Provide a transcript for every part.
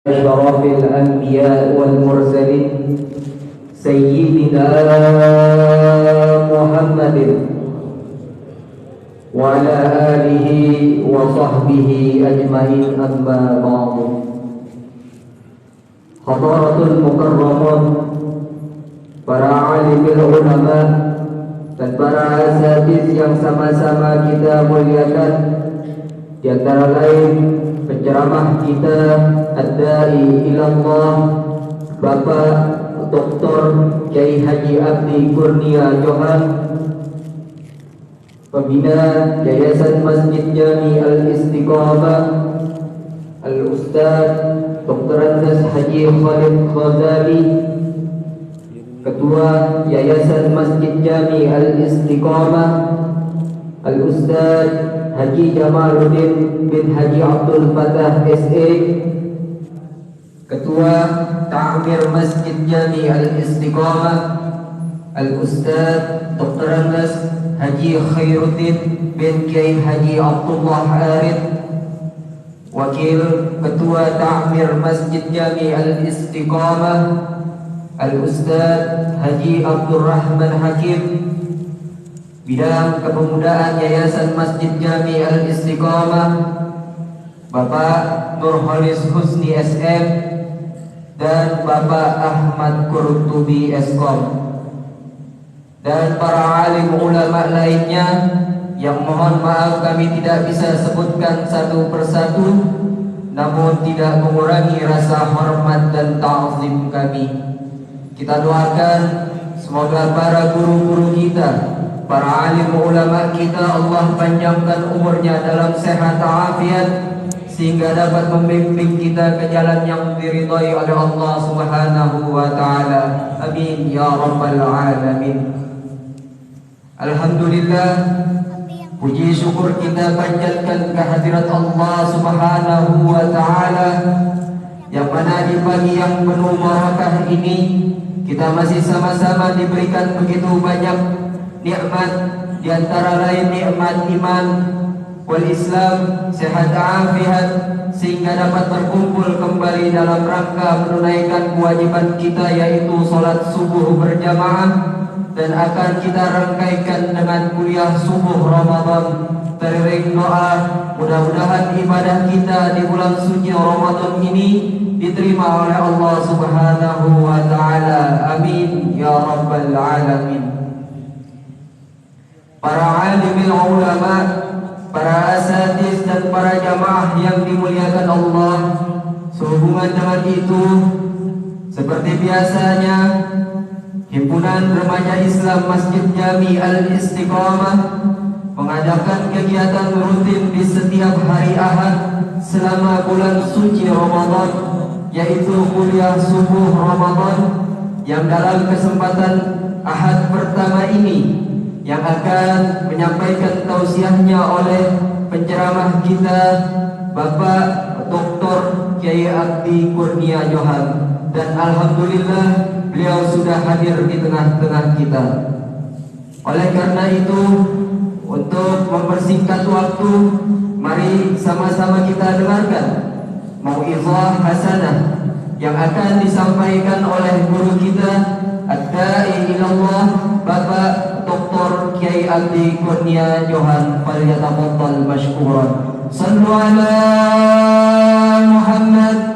أشرف الأنبياء والمرسلين سيدنا محمد وعلى آله وصحبه أجمعين أما بعد. Hadaratul mukarramun, para alimul ulama dan para asatiz yang sama-sama kita muliakan, di antara lain penceramah kita ad-da'i ilallah Bapak Dr. Kiai Haji Abdi Kurnia Johan, pembina Yayasan Masjid Jami Al-Istiqamah, Al-Ustaz Dr. Andes Haji Khalid Khazali, Ketua Yayasan Masjid Jami Al-Istiqamah, Al-Ustaz Haji Jamaluddin bin Haji Abdul Fattah S.A., Ketua Ta'mir Masjid Jami Al-Istiqamah, Al-Ustaz Dr. Andes Haji Khairuddin bin Kiai Haji Abdullah Arif, Wakil Ketua Ta'mir Masjid Jami Al-Istiqamah, Al-Ustaz Haji Abdul Rahman Hakim, Bidang Kepemudaan Yayasan Masjid Jami Al-Istiqamah Bapak Nurholis Husni SM, dan Bapak Ahmad Qurtubi Eskom, dan para alim ulama lainnya yang mohon maaf kami tidak bisa sebutkan satu persatu, namun tidak mengurangi rasa hormat dan ta'zim kami. Kita doakan semoga para guru-guru kita, para alim ulama kita, Allah panjangkan umurnya dalam sehat afiat sehingga dapat membimbing kita ke jalan yang diridhai oleh Allah Subhanahu wa taala. Amin ya rabbal alamin. Alhamdulillah, puji syukur kita panjatkan kehadirat Allah Subhanahu wa taala, yang mana di pagi yang penuh barakah ini kita masih sama-sama diberikan begitu banyak nikmat, di antara lain nikmat iman wal Islam, sehat afiat, sehingga dapat berkumpul kembali dalam rangka menunaikan kewajiban kita, yaitu salat subuh berjamaah, dan akan kita rangkaikan dengan kuliah subuh Ramadan. Teriring doa, mudah-mudahan ibadah kita di bulan suci Ramadan ini diterima oleh Allah Subhanahu wa taala. Amin ya rabbal alamin. Para alimil ulama, para asatiz dan para jamaah yang dimuliakan Allah, sehubungan dengan itu, seperti biasanya Himpunan Remaja Islam Masjid Jami Al-Istiqamah mengadakan kegiatan rutin di setiap hari Ahad selama bulan suci Ramadan, yaitu kuliah subuh Ramadan, yang dalam kesempatan Ahad pertama ini yang akan menyampaikan tausiahnya oleh penceramah kita Bapak Dr. Kiai Abdi Kurnia Johan, dan alhamdulillah beliau sudah hadir di tengah-tengah kita. Oleh karena itu, untuk mempersingkat waktu, mari sama-sama kita dengarkan mau'izah hasanah yang akan disampaikan oleh guru kita ad-da'i ilallah Bapak Dr. Kiai Abdi Kurnia Johan. Falyatafaddal mashkuran. Sallu ala Muhammad.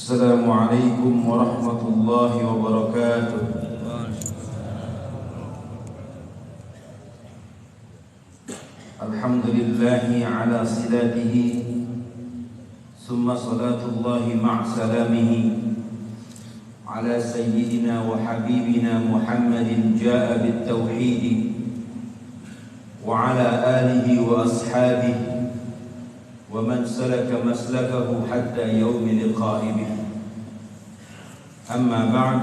Assalamualaikum warahmatullahi wabarakatuh. Alhamdulillahi ala silatihi, summa salatullahi ma'salamihi ala sayyidina wa habibina Muhammadin ja'a bit-tauhidi wa ala alihi wa ashabihi ومن سلك مسلكه حتى يوم لقاء به. أما بعد،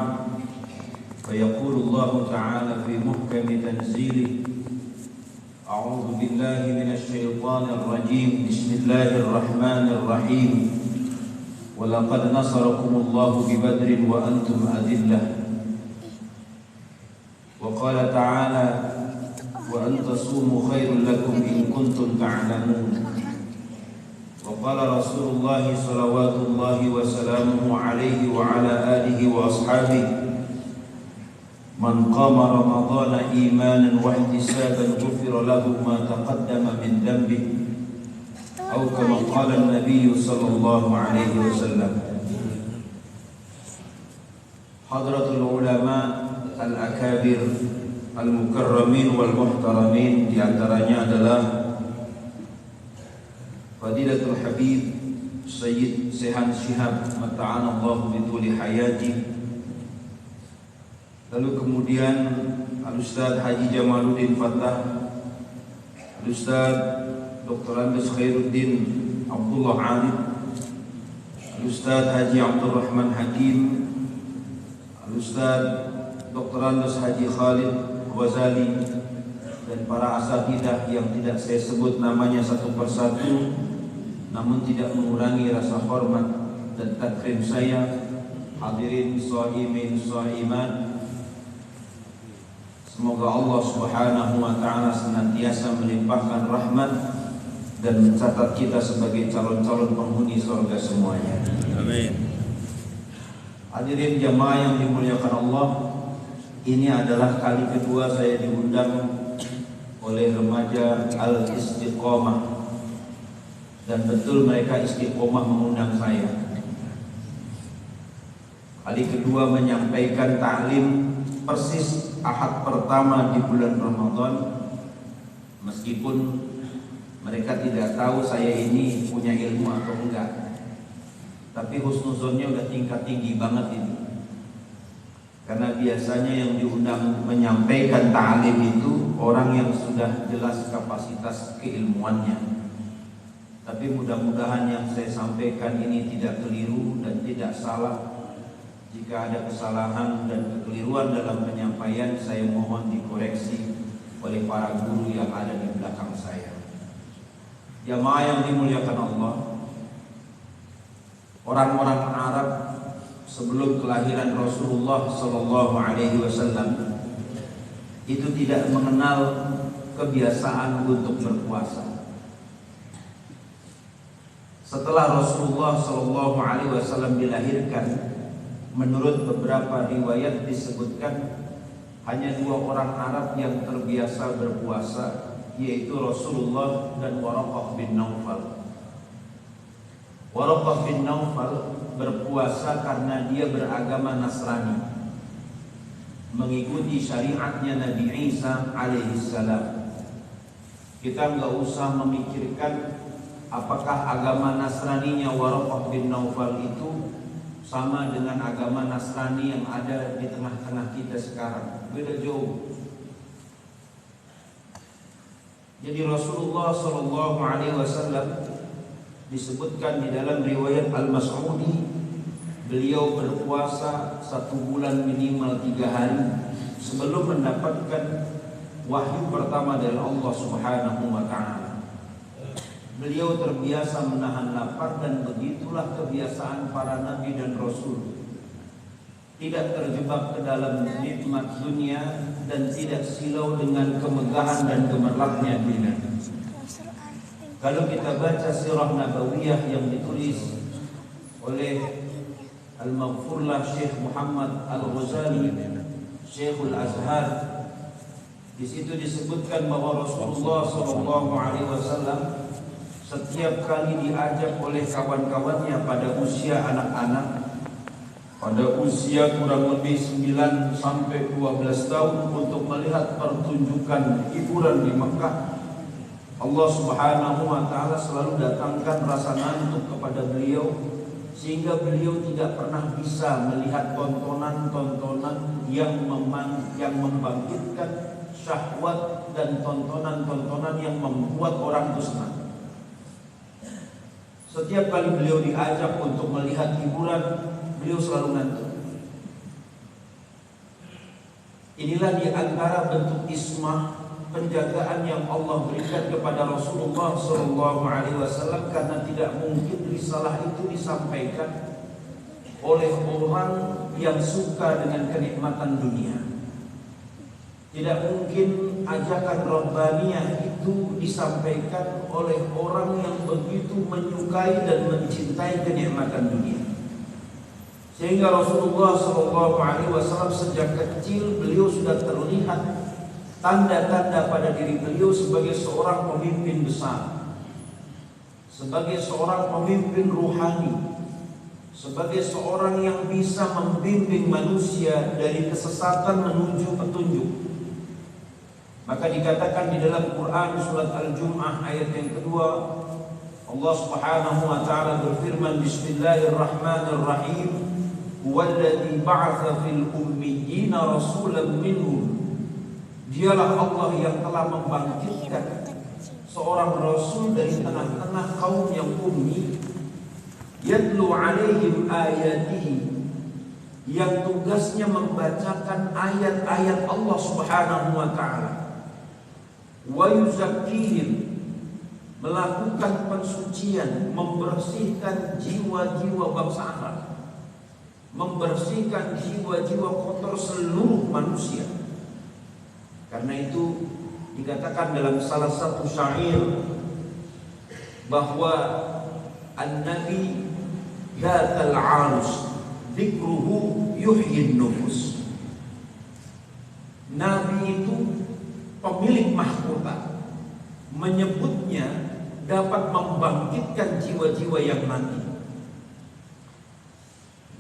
فيقول الله تعالى في محكم تنزيله: أعوذ بالله من الشيطان الرجيم، بسم الله الرحمن الرحيم، ولقد نصركم الله ببدر وأنتم أذلة. وقال تعالى: وأن تصوموا خير لكم إن كنتم تعلمون. وقال رسول الله صلوات الله وسلامه عليه وعلى آله وأصحابه: من قام رمضان إيمانا واحتسابا غفر له ما تقدم من ذنبه، أو كما قال النبي صلى الله عليه وسلم. حضرة العلماء الأكابر al-mukarramin wal muhtaramin, di antaranya adalah Fadilatul Habib Sayyid Sehan Syihab mata'anallahu bituli hayati. Lalu kemudian Al-Ustaz Haji Jamaluddin Fattah, Al-Ustaz Dr. Andes Khairuddin Abdullah Alif, Al-Ustaz Haji Abdul Rahman Hakim, Al-Ustaz Dr. Andes Haji Khalid Ghazali, dan para asatidah yang tidak saya sebut namanya satu persatu, namun tidak mengurangi rasa hormat dan takrim saya. Hadirin shaimin shaimat, semoga Allah Subhanahu wa taala senantiasa melimpahkan rahmat dan mencatat kita sebagai calon-calon penghuni surga semuanya. Amin. Hadirin jamaah yang dimuliakan Allah, ini adalah kali kedua saya diundang oleh remaja Al-Istiqomah, dan betul mereka istiqomah mengundang saya. Kali kedua menyampaikan ta'lim persis Ahad pertama di bulan Ramadan, meskipun mereka tidak tahu saya ini punya ilmu atau enggak, tapi husnuzonnya udah tingkat tinggi banget ini. Karena biasanya yang diundang menyampaikan ta'lim itu orang yang sudah jelas kapasitas keilmuannya. Tapi mudah-mudahan yang saya sampaikan ini tidak keliru dan tidak salah. Jika ada kesalahan dan kekeliruan dalam penyampaian, saya mohon dikoreksi oleh para guru yang ada di belakang saya. Jamaah yang dimuliakan Allah, orang-orang Arab sebelum kelahiran Rasulullah Sallallahu Alaihi Wasallam itu tidak mengenal kebiasaan untuk berpuasa. Setelah Rasulullah Sallallahu Alaihi Wasallam dilahirkan, menurut beberapa riwayat disebutkan hanya 2 orang Arab yang terbiasa berpuasa, yaitu Rasulullah dan Waraqah bin Naufal. Waraqah bin Naufal berpuasa karena dia beragama Nasrani, mengikuti syariatnya Nabi Isa alaihissalam. Kita nggak usah memikirkan apakah agama Nasraninya Waraqah bin Naufal itu sama dengan agama Nasrani yang ada di tengah-tengah kita sekarang. Beda jauh. Jadi Rasulullah Sallallahu Alaihi Wasallam disebutkan di dalam riwayat Al-Mas'udi, beliau berpuasa 1 bulan minimal 3 hari sebelum mendapatkan wahyu pertama dari Allah Subhanahu wa taala. Beliau terbiasa menahan lapar, dan begitulah kebiasaan para nabi dan rasul. Tidak terjebak ke dalam nikmat dunia dan tidak silau dengan kemegahan dan gemerlapnya dunia. Kalau kita baca sirah nabawiyah yang ditulis oleh Al-Maghfurlah Syekh Muhammad Al-Ghazali, Syekhul Azhar, di situ disebutkan bahwa Rasulullah SAW setiap kali diajak oleh kawan-kawannya pada usia anak-anak, pada usia kurang lebih 9 sampai 12 tahun, untuk melihat pertunjukan hiburan di Mekah, Allah Subhanahu wa taala selalu datangkan rasa ngantuk kepada beliau, sehingga beliau tidak pernah bisa melihat tontonan-tontonan yang membangkitkan syahwat dan tontonan-tontonan yang membuat orang itu senang. Setiap kali beliau diajak untuk melihat hiburan, beliau selalu ngantuk. Inilah di antara bentuk ismah, penjagaan yang Allah berikan kepada Rasulullah SAW, karena tidak mungkin risalah itu disampaikan oleh orang yang suka dengan kenikmatan dunia. Tidak mungkin ajakan Rabbaniyah itu disampaikan oleh orang yang begitu menyukai dan mencintai kenikmatan dunia. Sehingga Rasulullah SAW sejak kecil beliau sudah terlihat tanda-tanda pada diri beliau sebagai seorang pemimpin besar, sebagai seorang pemimpin ruhani, sebagai seorang yang bisa membimbing manusia dari kesesatan menuju petunjuk. Maka dikatakan di dalam Quran surat Al-Jum'ah ayat yang kedua, Allah Subhanahu wa taala berfirman, Bismillahirrahmanirrahim, Huwallazi ba'atsa fil ummiyina rasulan minhum. Dialah Allah yang telah membangkitkan seorang rasul dari tengah-tengah kaum yang ummi, yatlu alaihim ayatihi, yang tugasnya membacakan ayat-ayat Allah Subhanahu wa taala, wa yuzakkihim, melakukan pensucian, membersihkan jiwa-jiwa bangsa Arab, membersihkan jiwa-jiwa kotor seluruh manusia. Karena itu dikatakan dalam salah satu syair bahwa an-nabi dhatal 'arus dzikruhu yuhyin nufus. Nabi itu pemilik mahkota, menyebutnya dapat membangkitkan jiwa-jiwa yang mati.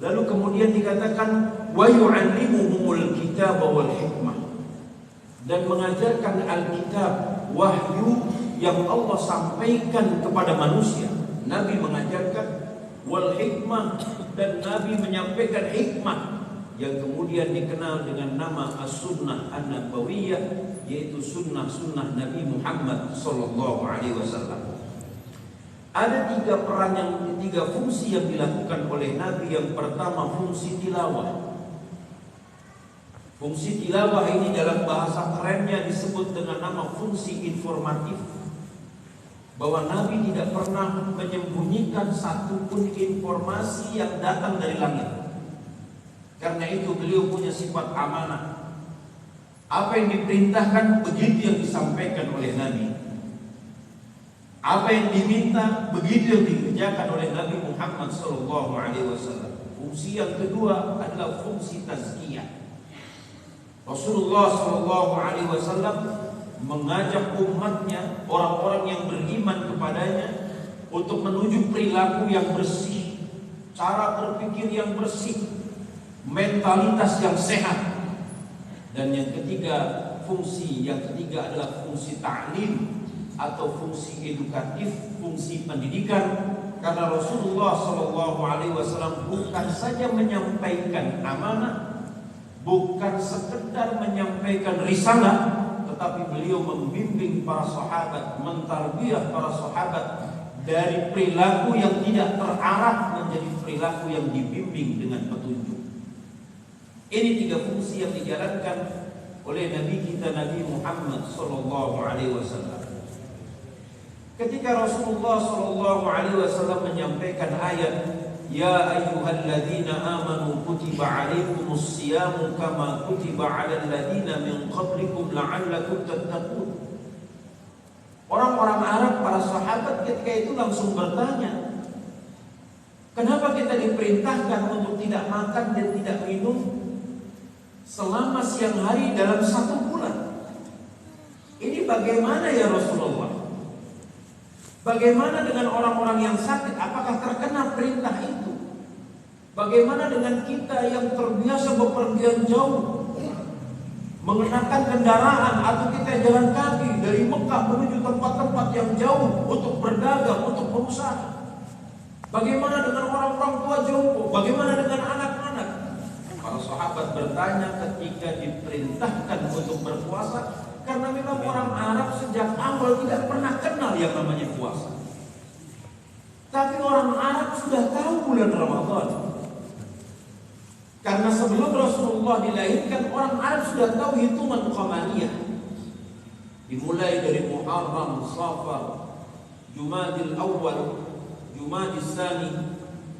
Lalu kemudian dikatakan wa yu'allimuhumul kitaba wal hikmah, dan mengajarkan Alkitab, wahyu yang Allah sampaikan kepada manusia. Nabi mengajarkan wal hikmah, dan Nabi menyampaikan hikmah yang kemudian dikenal dengan nama as-sunnah an-nabawiyah, yaitu sunnah-sunnah Nabi Muhammad SAW. Ada tiga fungsi yang dilakukan oleh Nabi. Yang pertama, fungsi tilawah. Fungsi tilawah ini dalam bahasa kerennya disebut dengan nama fungsi informatif, bahwa Nabi tidak pernah menyembunyikan satupun informasi yang datang dari langit. Karena itu beliau punya sifat amanah. Apa yang diperintahkan begitu yang disampaikan oleh Nabi. Apa yang diminta begitu yang dikerjakan oleh Nabi Muhammad SAW. Fungsi yang kedua adalah fungsi tazkiyah. Rasulullah SAW mengajak umatnya, orang-orang yang beriman kepadanya, untuk menuju perilaku yang bersih, cara berpikir yang bersih, mentalitas yang sehat. Dan yang fungsi ketiga adalah fungsi ta'lim atau fungsi edukatif, fungsi pendidikan. Karena Rasulullah SAW bukan saja menyampaikan amanah, bukan sekedar menyampaikan risalah, tetapi beliau membimbing para sahabat, mentarbiyah para sahabat dari perilaku yang tidak terarah menjadi perilaku yang dibimbing dengan petunjuk. Ini tiga fungsi yang dijalankan oleh Nabi kita, Nabi Muhammad SAW. Ketika Rasulullah SAW menyampaikan ayat, Ya ayyuhalladzina amanu kutiba alaikumus siyamu kama kutiba alal ladzina min qablikum la'allakum tattaqun. Orang-orang Arab, para sahabat ketika itu langsung bertanya, kenapa kita diperintahkan untuk tidak makan dan tidak minum selama siang hari dalam 1 bulan? Ini bagaimana ya Rasulullah? Bagaimana dengan orang-orang yang sakit? Apakah terkena perintah itu? Bagaimana dengan kita yang terbiasa bepergian jauh, mengenakan kendaraan, atau kita jalan kaki dari Mekah menuju tempat-tempat yang jauh untuk berdagang, untuk berusaha? Bagaimana dengan orang-orang tua jompo? Bagaimana dengan anak-anak? Para sahabat bertanya ketika diperintahkan untuk berpuasa, karena memang orang Arab sejak awal tidak pernah kenal yang namanya puasa. Tapi orang Arab sudah tahu bulan Ramadan. Karena sebelum Rasulullah dilahirkan, orang Arab sudah tahu hitungan qamariyah. Dimulai dari Muharram, Safar, Jumadil Awal, Jumadil Tsani,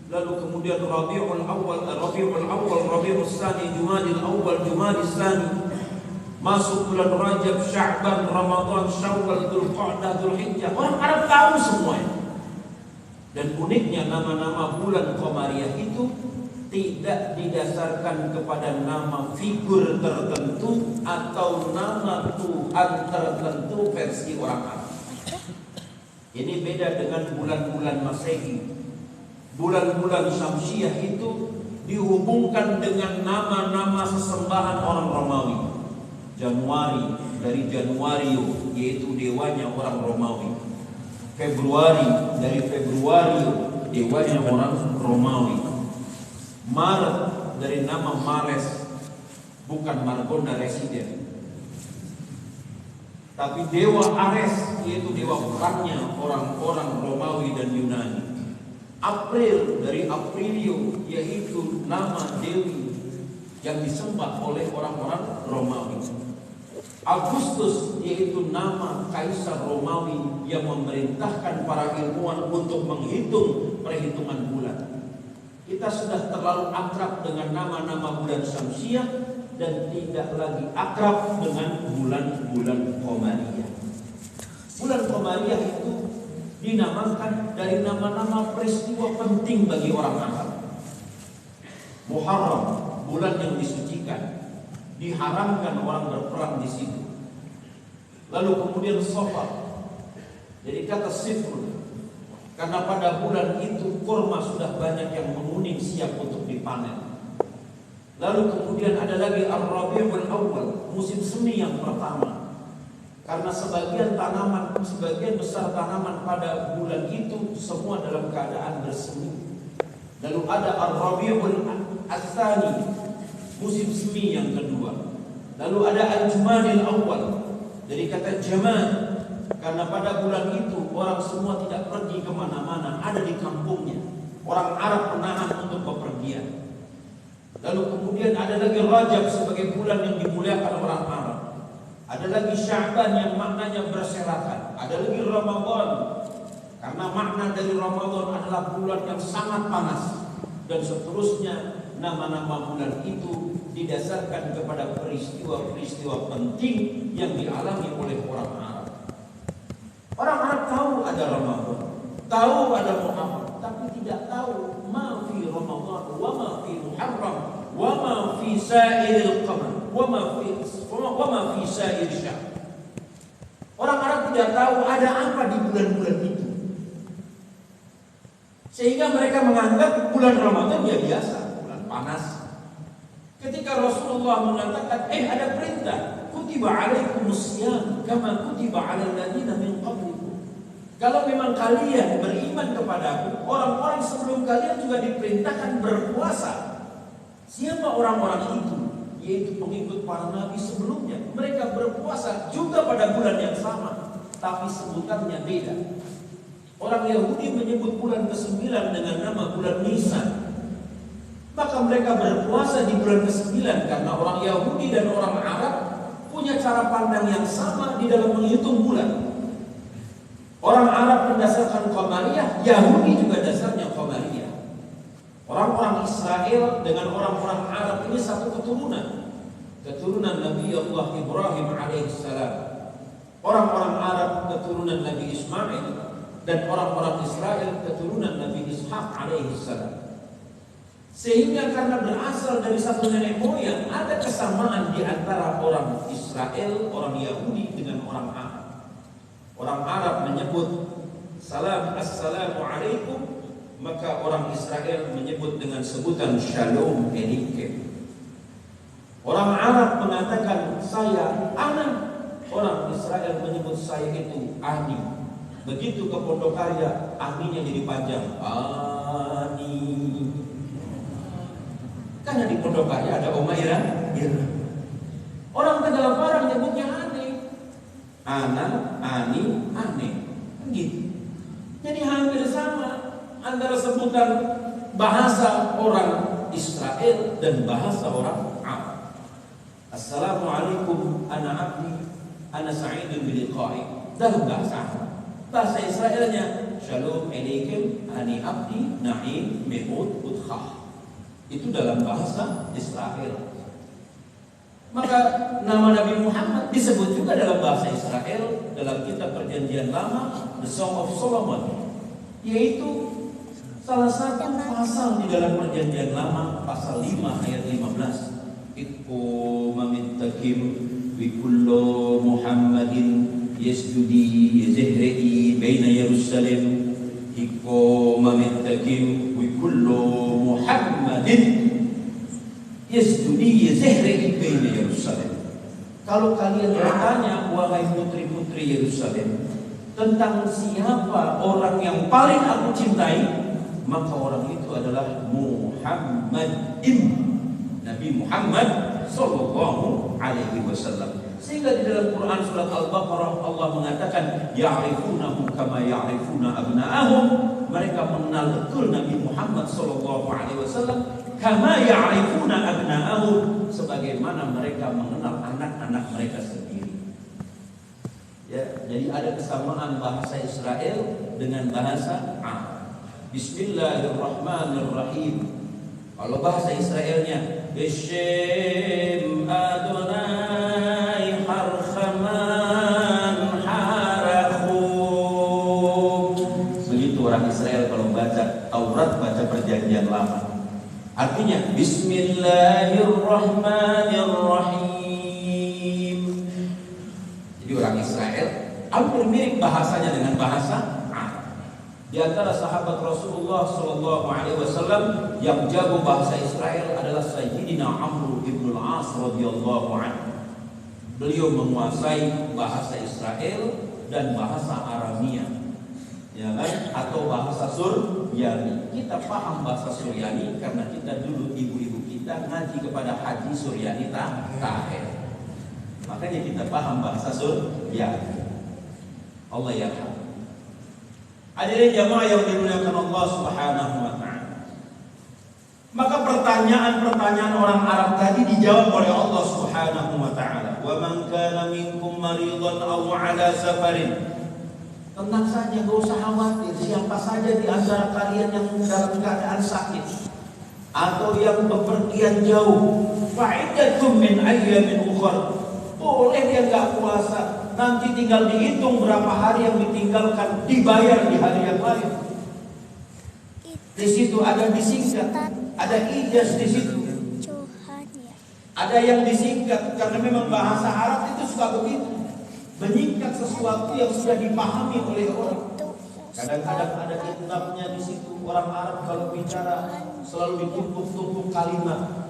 lalu kemudian Rabiul Awal, Rabiul Tsani, Jumadil Awal, Jumadil Tsani, masuk bulan Rajab, Sya'ban, Ramadan, Syawal, Dzulqa'dah, Dzulhijjah. Orang Arab tahu semuanya. Dan uniknya nama-nama bulan qamariyah itu tidak didasarkan kepada nama figur tertentu atau nama Tuhan tertentu versi orang Arab. Ini beda dengan bulan-bulan Masehi. Bulan-bulan Syamsiah itu dihubungkan dengan nama-nama sesembahan orang Romawi. Januari dari Januario, yaitu dewanya orang Romawi. Februari dari Februario, dewanya orang Romawi. Maret dari nama Mares, bukan Margonda residen, tapi dewa Ares, yaitu dewa perangnya orang-orang Romawi dan Yunani. April dari Aprilio, yaitu nama dewi yang disembah oleh orang-orang Romawi. Agustus yaitu nama kaisar Romawi yang memerintahkan para ilmuwan untuk menghitung perhitungan bulan. Kita sudah terlalu akrab dengan nama-nama bulan Syamsiah dan tidak lagi akrab dengan bulan-bulan Qamariyah. Bulan Qamariyah itu dinamakan dari nama-nama peristiwa penting bagi orang Arab. Muharram, bulan yang disucikan, diharamkan orang berperang di situ. Lalu kemudian Safar, jadi kata sifrun, karena pada bulan itu kurma sudah banyak yang menguning siap untuk dipanen. Lalu kemudian ada lagi Ar-Rabiul Awal, musim semi yang pertama. Karena sebagian besar tanaman pada bulan itu semua dalam keadaan bersemi. Lalu ada Ar-Rabiul Tsani, musim semi yang kedua. Lalu ada Al-Jumadil Awal, dari kata Jamal, karena pada bulan itu orang semua tidak pergi kemana-mana, ada di kampungnya. Orang Arab menahan untuk bepergian. Lalu kemudian ada lagi Rajab sebagai bulan yang dimuliakan orang Arab. Ada lagi Sya'ban yang maknanya berserakan. Ada lagi Ramadan, karena makna dari Ramadan adalah bulan yang sangat panas. Dan seterusnya, nama-nama bulan itu didasarkan kepada peristiwa-peristiwa penting yang dialami oleh orang Arab. Orang Arab tahu ada Ramadan, tahu ada Muharram, tapi tidak tahu ma fi Ramadan, wa ma fi Muharram, wa ma fi sa'iril qamar, wa ma fi sa'ir syahr. Orang Arab tidak tahu ada apa di bulan-bulan itu, sehingga mereka menganggap bulan Ramadan ya biasa, bulan panas. Ketika Rasulullah mengatakan, ada perintah, kutiba alaikumusiyam kama kutiba alal ladzina min qablikum. Kalau memang kalian beriman kepadaku, orang-orang sebelum kalian juga diperintahkan berpuasa. Siapa orang-orang itu? Yaitu pengikut para nabi sebelumnya. Mereka berpuasa juga pada bulan yang sama, tapi sebutannya beda. Orang Yahudi menyebut bulan ke-9 dengan nama bulan Nisan. Maka mereka berpuasa di bulan ke-9 karena orang Yahudi dan orang Arab punya cara pandang yang sama di dalam menghitung bulan. Orang Arab mendasarkan Qamariyah, Yahudi juga dasarnya Qamariyah. Orang-orang Israel dengan orang-orang Arab ini satu keturunan. Keturunan Nabi Allah Ibrahim alaihissalam. Orang-orang Arab keturunan Nabi Ismail, dan orang-orang Israel keturunan Nabi Ishaq alaihissalam. Sehingga karena berasal dari satu nenek moyang, ada kesamaan di antara orang Israel, orang Yahudi dengan orang Arab. Orang Arab menyebut assalamu alaikum, maka orang Israel menyebut dengan sebutan shalom alaikum. Orang Arab mengatakan saya ana, orang Israel menyebut saya itu ani. Begitu ke Pondok Karya, aninya jadi panjang, ani. Karena di Pondok Karya ada Oma Ira. Orang Tegal Parang nyebutnya aneh. Ana, ani, aneh. Gitu. Jadi hampir sama antara sebutan bahasa orang Israel dan bahasa orang Arab. Assalamualaikum ana abdi ana sa'idun biliqa'i dalam bahasa Arab. Bahasa Israelnya Shalom alaikum ani abdi na'im me'ud udkhah. Itu dalam bahasa Israel. Maka nama Nabi Muhammad disebut juga dalam bahasa Israel dalam kitab Perjanjian Lama, The Song of Solomon, yaitu salah satu pasal di dalam Perjanjian Lama, pasal 5 ayat 15. Iku mamittakim bi kullu Muhammadin yasjudi zahri baina Yerusalem. Iku mamittakim bi kullu Muhammadin yasjudi zahri baina Yerusalem. Kalau kalian bertanya, wahai putri-putri Yerusalem, tentang siapa orang yang paling aku cintai, maka orang itu adalah Muhammad Nabi Muhammad sallallahu alaihi wasallam. Sehingga di dalam Quran surat Al-Baqarah Allah mengatakan ya'rifunahum kama ya'rifuna abna'ahum. Mereka mengenal betul Nabi Muhammad sallallahu alaihi wasallam kama ya'rifuna abna'ahum, sebagaimana mereka mengenal anak-anak mereka sendiri. Ya, jadi ada kesamaan bahasa Israel dengan bahasa Arab. Bismillahirrahmanirrahim. Kalau bahasa Israelnya Bishem Adonai Harchaman Harakhum. Begitu orang Israel kalau baca Taurat, baca Perjanjian Lama. Artinya Bismillahirrahmanirrahim. Jadi orang Israel hampir mirip bahasanya dengan bahasa Arab. Di antara sahabat Rasulullah sallallahu alaihi wasallam yang jago bahasa Israel adalah Sayyidina Amr ibn al-As radhiyallahu anhu. Beliau menguasai bahasa Israel dan bahasa Aramia, ya kan? Atau bahasa Suryani. Kita paham bahasa Suryani karena kita dulu ibu-ibu kita ngaji kepada Haji Suryani Tahir. Makanya kita paham bahasa Suryani. Allah yarham. Hadirin jamaah yang dimuliakan Allah Subhanahu wa taala. Maka pertanyaan-pertanyaan orang Arab tadi dijawab oleh Allah Subhanahu wa taala. Wa man kana minkum maridan aw ala safarin. Tenang saja, enggak usah khawatir. Siapa saja di antara kalian yang dalam keadaan sakit atau yang bepergian jauh, fa'iddatum min ayyamin ukhra. Boleh dia enggak puasa, nanti tinggal dihitung berapa hari yang ditinggalkan, dibayar di hari yang lain. Di situ ada disingkat, ada ijaz di situ. Ada yang disingkat karena memang bahasa Arab itu suka begitu, menyingkat sesuatu yang sudah dipahami oleh orang. Kadang-kadang ada kitabnya di situ. Orang Arab kalau bicara selalu ditumpuk-tumpuk kalimat,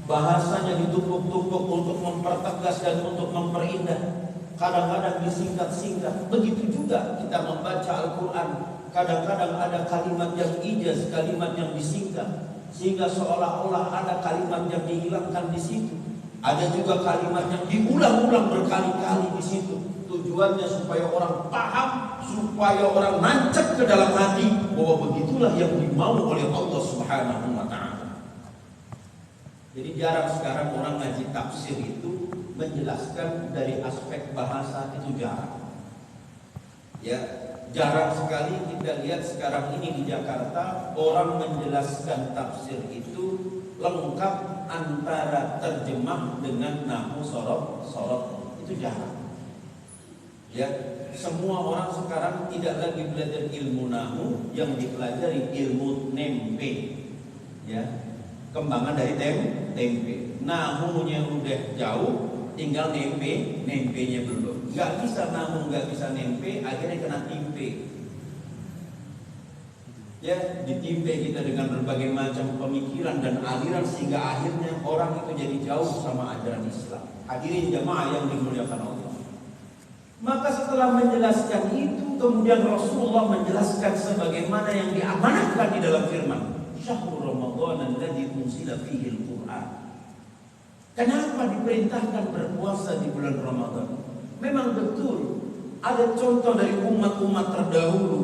bahasanya ditumpuk-tumpuk untuk mempertegas dan untuk memperindah. Kadang-kadang disingkat-singkat. Begitu juga kita membaca Al-Quran. Kadang-kadang ada kalimat yang ijaz, kalimat yang disingkat, sehingga seolah-olah ada kalimat yang dihilangkan di situ. Ada juga kalimat yang diulang-ulang berkali-kali di situ. Tujuannya supaya orang paham, supaya orang nancap ke dalam hati bahwa begitulah yang dimau oleh Allah Subhanahu wa taala. Jadi jarang sekarang orang ngaji tafsir itu menjelaskan dari aspek bahasa, itu jarang. Ya, jarang sekali kita lihat sekarang ini di Jakarta orang menjelaskan tafsir itu lengkap antara terjemah dengan nahwu sorot. Itu jarang. Ya, semua orang sekarang tidak lagi belajar ilmu nahwu, yang dipelajari ilmu nempe. Ya, kembangan dari tempe. Nahwunya udah jauh, tinggal nempenya belum. Gak bisa nahwu, gak bisa nempe, akhirnya kena timpe. Ya, ditimpe kita dengan berbagai macam pemikiran dan aliran, sehingga akhirnya orang itu jadi jauh sama ajaran Islam. Hadirin jamaah yang dimuliakan Allah. Maka setelah menjelaskan itu, kemudian Rasulullah menjelaskan sebagaimana yang diamanatkan di dalam firman, Syahrul Ramadan alladzi unzila fihi al-Qur'an. Kenapa diperintahkan berpuasa di bulan Ramadan? Memang betul ada contoh dari umat-umat terdahulu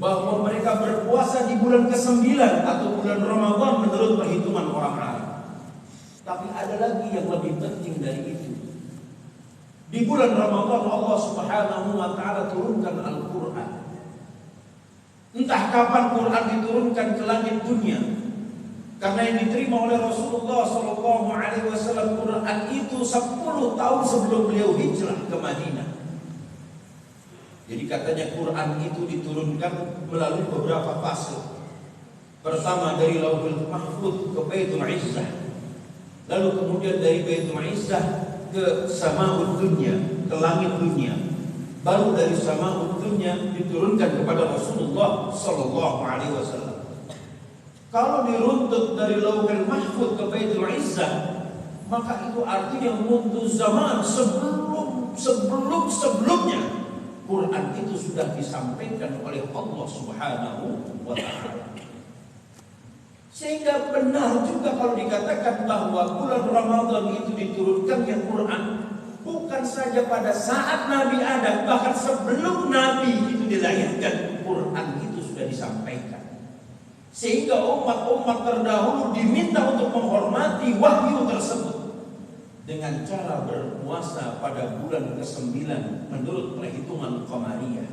bahwa mereka berpuasa di bulan ke-9 atau bulan Ramadan menurut perhitungan orang Arab. Tapi ada lagi yang lebih penting dari itu. Di bulan Ramadan Allah Subhanahu wa taala turunkan Al-Qur'an. Entah kapan Quran diturunkan ke langit dunia. Karena yang diterima oleh Rasulullah sallallahu alaihi wasallam Quran itu 10 tahun sebelum beliau hijrah ke Madinah. Jadi katanya Quran itu diturunkan melalui beberapa fase. Pertama dari Lauhul Mahfuz ke Baitul Izzah. Lalu kemudian dari Baitul Izzah ke Samaud Dunya, ke langit dunia. Baru dari Samaud Dunya diturunkan kepada Rasulullah sallallahu alaihi wasallam. Kalau diruntut dari Lauhul Mahfuz ke Baitul Izzah, maka itu artinya mundu zaman sebelumnya Quran itu sudah disampaikan oleh Allah Subhanahu wa taala. Sehingga benar juga kalau dikatakan bahwa bulan Ramadan itu diturunkannya Quran bukan saja pada saat Nabi Adam, bahkan sebelum Nabi itu dilahirkan, Quran itu sudah disampaikan. Sehingga umat-umat terdahulu diminta untuk menghormati wahyu tersebut dengan cara berpuasa pada bulan ke-9 menurut perhitungan Qamariyah.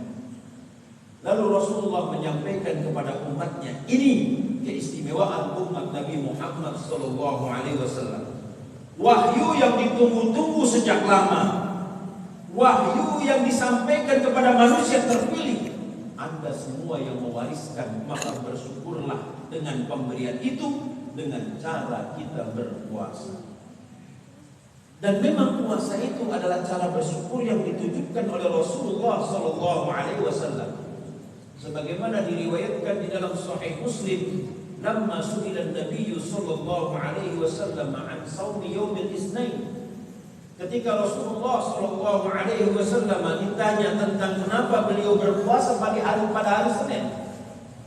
Lalu Rasulullah menyampaikan kepada umatnya, ini keistimewaan umat Nabi Muhammad sallallahu alaihi wasallam. Wahyu yang ditunggu-tunggu sejak lama, wahyu yang disampaikan kepada manusia terpilih. Anda semua yang mewariskan, maka bersyukurlah dengan pemberian itu dengan cara kita berpuasa. Dan memang puasa itu adalah cara bersyukur yang ditujukan oleh Rasulullah sallallahu alaihi wasallam. Sebagaimana diriwayatkan di dalam Sahih Muslim, lamma su'ila an-nabiy sallallahu alaihi wasallam an shaumi yaumil itsnain. Ketika Rasulullah sallallahu alaihi wasallam ditanya tentang kenapa beliau berpuasa pada hari Senin,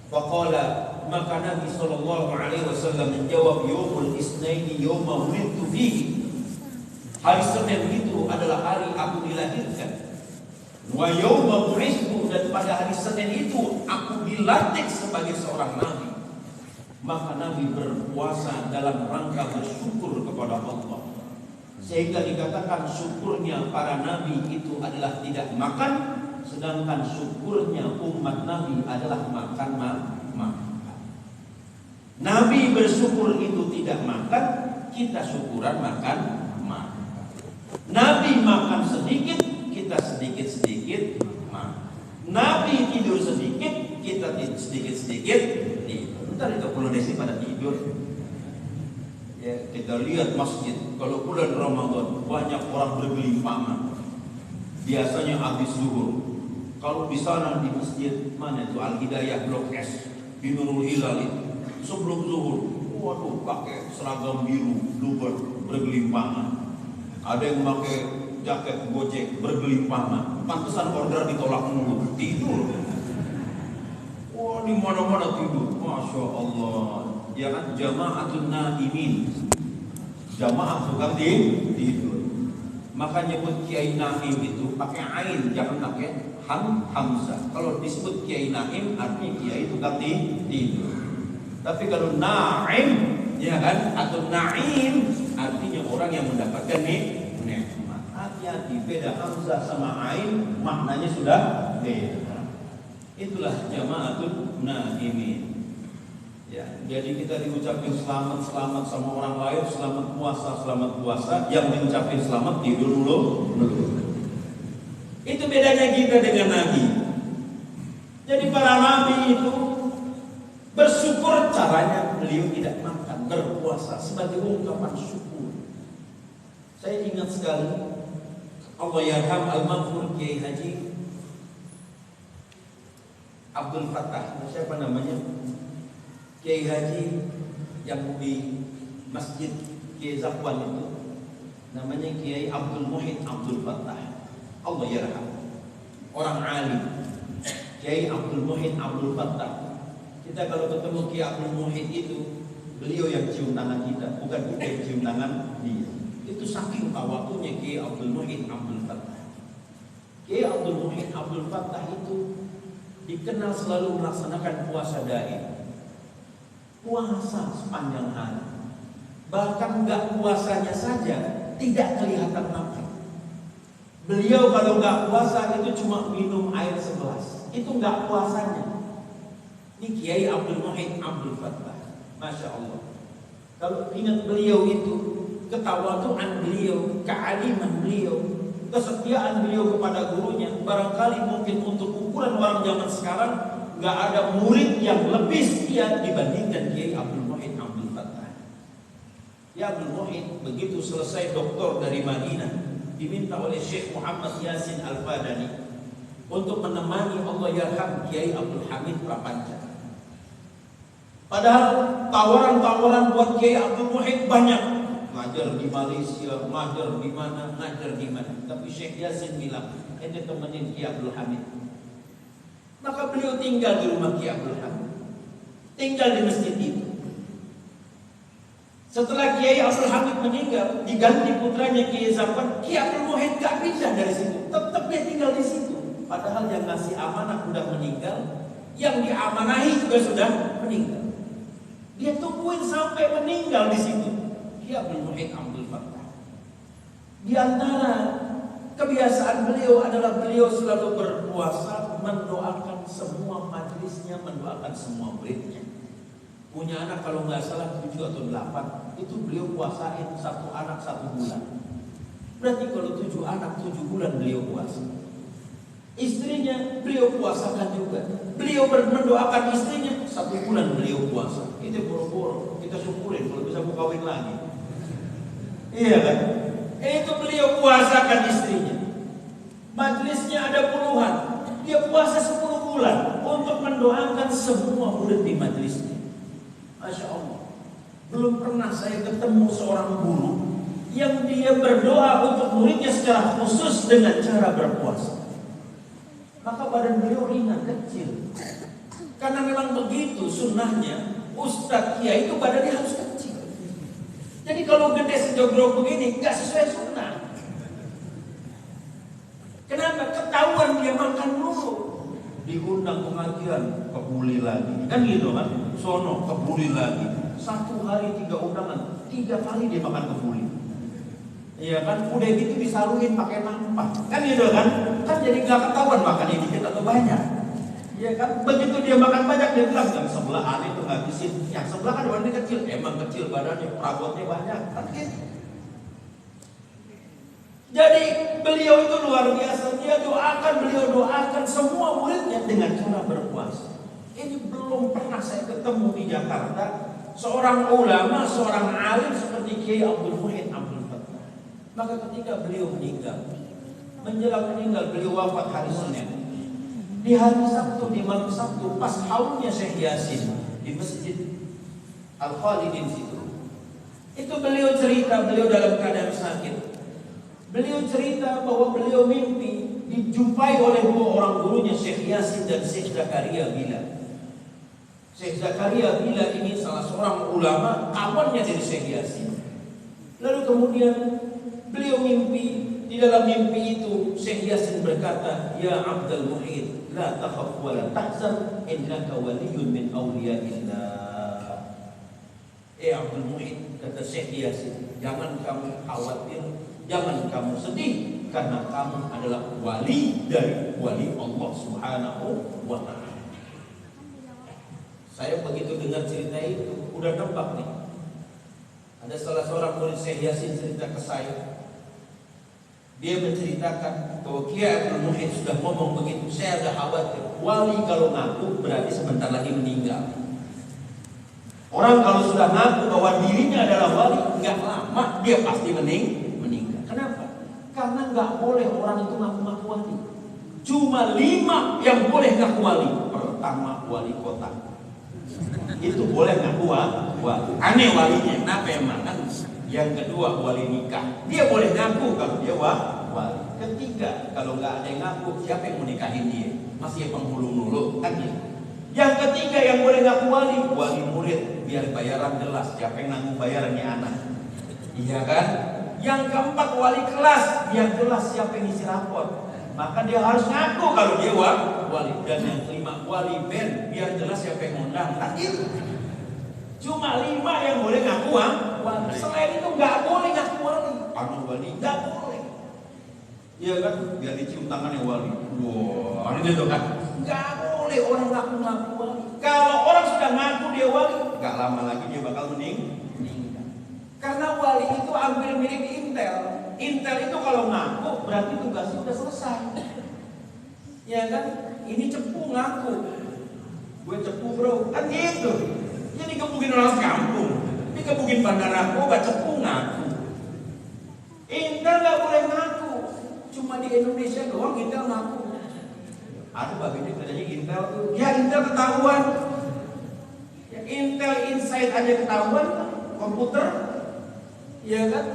faqala, maka Nabi sallallahu alaihi wasallam menjawab, yaumul itsnain yauma wulidtu fihi. Hari Senin itu adalah hari aku dilahirkan. Wa yauma bu'itsu, dan pada hari Senin itu aku dilantik sebagai seorang nabi. Maka Nabi berpuasa dalam rangka bersyukur kepada Allah. Sehingga dikatakan syukurnya para nabi itu adalah tidak makan, sedangkan syukurnya umat Nabi adalah makan. Nabi bersyukur itu tidak makan, kita syukuran makan. Nabi makan sedikit, kita sedikit-sedikit makan. Nabi tidur sedikit, kita sedikit-sedikit tidur. Bentar itu Polonesi pada tidur. Ya, kita lihat masjid, kalau bulan Ramadan banyak orang bergelimpangan. Biasanya habis zuhur. Kalau di sana di masjid mana itu Al-Hidayah Blok S di Nurul Hilal itu, sebelum zuhur, waduh, pakai seragam biru, luber, bergelimpangan. Ada yang pakai jaket Gojek, bergelimpangan. Pantesan order ditolak mulu, tidur. Wah, di mana-mana tidur, masya Allah. Ya kan, jama'atun naimin, jamaah tukang tidur. Maka nyebut Kiai Naim itu pakai ain, jangan pakai hamzah. Kalau disebut Kiai Naim artinya Kiai tukang tidur. Tapi kalau Naim, ya kan, atau Naim artinya orang yang mendapatkan nikmat. Hati-hati, beda hamzah sama ain maknanya sudah beda. Itulah jama'atun naimin. Ya, jadi kita diucapin selamat sama orang lain, selamat puasa. Yang diucapin selamat tidur dulu. Itu bedanya kita dengan Nabi. Jadi para Nabi itu bersyukur, caranya beliau tidak makan, berpuasa sebagai ungkapan syukur. Saya ingat sekali, Allah yarham al-maghfur Kiai Haji Abdul Fattah, siapa namanya? Kiai Haji yang di Masjid Kiai Zakwan itu namanya Kiai Abdul Muhid Abdul Fattah. Allah yarham. Orang alim. Kiai Abdul Muhid Abdul Fattah. Kita kalau ketemu Kiai Abdul Muhid itu, beliau yang cium tangan kita, bukan kita yang cium tangan dia. Itu saking tawadunya Kiai Abdul Muhid Abdul Fattah. Kiai Abdul Muhid Abdul Fattah itu dikenal selalu melaksanakan puasa daim. Puasa sepanjang hari. Bahkan nggak puasanya saja tidak kelihatan makan. Beliau kalau nggak puasa itu cuma minum air segelas. Itu nggak puasanya. Ini Kiai Abdul Muhyidd Abdul Fattah, Masya Allah. Kalau ingat beliau itu, ketawaduan beliau, kealiman beliau, kesetiaan beliau kepada gurunya, barangkali mungkin untuk ukuran orang zaman sekarang nggak ada murid yang lebih setia dibandingkan Kiai Abdul Muhyidd Abdul Fattah. Ya Abdul Muhyidd begitu selesai doktor dari Madinah, diminta oleh Syekh Muhammad Yasin Al-Fadani untuk menemani Allah yarham Kiai Abdul Hamid Prapanca. Padahal tawaran-tawaran buat Kiai Abdul Muhyidd banyak, ngajar di Malaysia, ngajar di mana, ngajar di mana. Tapi Syekh Yasin bilang, ente temenin Kiai Abdul Hamid. Maka beliau tinggal di rumah Kiai Abdul Hamid, tinggal di masjid itu. Setelah Kiai Abdul Hamid meninggal, diganti putranya Kiai Zafar, Kiai Abdul Muhyidd gak pindah dari situ, tetap dia tinggal di situ. Padahal yang ngasih amanah sudah meninggal, yang diamanahi juga sudah meninggal. Dia tungguin sampai meninggal di situ. Kiai Abdul Muhyidd Abdul Fattah. Di antara kebiasaan beliau adalah beliau selalu berpuasa, mendoakan semua majlisnya, mendoakan semua muridnya. Punya anak kalau nggak salah 7 atau 8, itu beliau puasain 1 anak 1 bulan. Berarti kalau 7 anak 7 bulan beliau puasa. Istrinya beliau puasakan juga. Beliau mendoakan istrinya 1 bulan beliau puasa. Itu boro-boro kita syukurin kalau bisa mau kawin lagi. Iya kan? Itu beliau puasakan istrinya. Majelisnya ada puluhan. Dia puasa 10 bulan untuk mendoakan semua murid di majelisnya. Masya Allah. Belum pernah saya ketemu seorang guru yang dia berdoa untuk muridnya secara khusus dengan cara berpuasa. Maka badan beliau ringan, kecil. Karena memang begitu sunnahnya. Ustadz Kiai itu badannya harus kecil. Jadi kalau gede sejogrok begini nggak sesuai sunnah. Kenapa? Ketahuan dia makan dulu. Diundang pengajian, kebuli lagi. Kan gitu kan? Sono, kebuli lagi. 1 hari 3 undangan, 3 kali dia makan kebuli. Iya kan? Udah gitu disaluin pakai nampah. Kan gitu kan? Kan jadi gak ketahuan makannya dikit atau banyak. Iya kan? Begitu dia makan banyak, dia bilang yang sebelah aneh itu habisin. Yang sebelah kan badannya kecil. Emang kecil badannya, perabotnya banyak. Kan gitu. Jadi beliau itu luar biasa. Beliau doakan semua muridnya dengan cara berpuasa. Ini belum pernah saya ketemu di Jakarta seorang ulama, seorang alim seperti Kiai Abdul Muhyidd Abdul Fattah. Maka ketika beliau meninggal, menjelang meninggal beliau wafat hari Senin. Di hari Sabtu, di malam Sabtu, pas haulnya Syekh Yasin di Masjid Al-Khalidin situ. Itu beliau cerita, beliau dalam keadaan sakit. Beliau cerita bahwa beliau mimpi dijumpai oleh 2 orang gurunya, Syekh Yasin dan Syekh Zakaria Bila. Syekh Zakaria Bila ini salah seorang ulama, kawannya dari Syekh Yasin. Lalu kemudian beliau mimpi, di dalam mimpi itu Syekh Yasin berkata, "Ya Abdul Muhyidd, la takhaf wa la tahzan, innaka waliyyun min awliyaillah." Abdul Muhyidd, kata Syekh Yasin, jangan kamu khawatir, jangan kamu sedih, karena kamu adalah wali dari wali Allah Subhanahu wa ta'ala. Saya begitu dengar cerita itu, udah nebak nih. Ada salah seorang murid Syekh Yasin cerita ke saya. Dia menceritakan bahwa Kiai Abdul Muhyidd sudah ngomong begitu. Saya agak khawatir. Wali kalau ngaku berarti sebentar lagi meninggal. Orang kalau sudah ngaku bahwa dirinya adalah wali, nggak lama dia pasti meninggal. Kenapa? Karena nggak boleh orang itu ngaku-ngaku wali. Cuma 5 yang boleh ngaku wali. Pertama, wali kota. Itu boleh ngaku wali. Aneh walinya, kenapa emang kan? Yang kedua, wali nikah. Dia boleh ngaku kalau dia wali. Ketiga, kalau nggak ada yang ngaku, siapa yang mau nikahin dia? Masih penghulu nulu kan gitu. Yang ketiga yang boleh ngaku wali murid, biar bayaran jelas. Siapa yang nanggung bayarannya anak? Iya kan? Yang keempat, wali kelas, biar jelas siapa yang isi rapor. maka dia harus ngaku kalau dia wali. Dan yang kelima, wali band, biar jelas siapa yang ngundang. Kan gitu. Cuma 5 yang boleh ngaku wali. Selain itu nggak boleh ngaku wali. Wali nggak boleh. Iya kan? Biar dicium tangannya wali. Wah, gitu kan? Nggak boleh orang ngaku wali. Kalau orang sudah ngaku dia wali, nggak lama lagi dia bakal meninggal. Karena wali itu hampir mirip Intel. Intel itu kalau ngaku berarti tugasnya udah selesai. Ya kan? Ini cepu ngaku. Gue cepu bro, kan gitu. Jadi kebukin orang kampung, ini kebukin bandar narkoba, cepu ngaku. Intel nggak boleh ngaku. Cuma di Indonesia doang Intel ngaku. Ada bagian kerjanya Intel tuh. Ya Intel ketahuan. Ya, Intel Insight aja ketahuan komputer. Ya kan?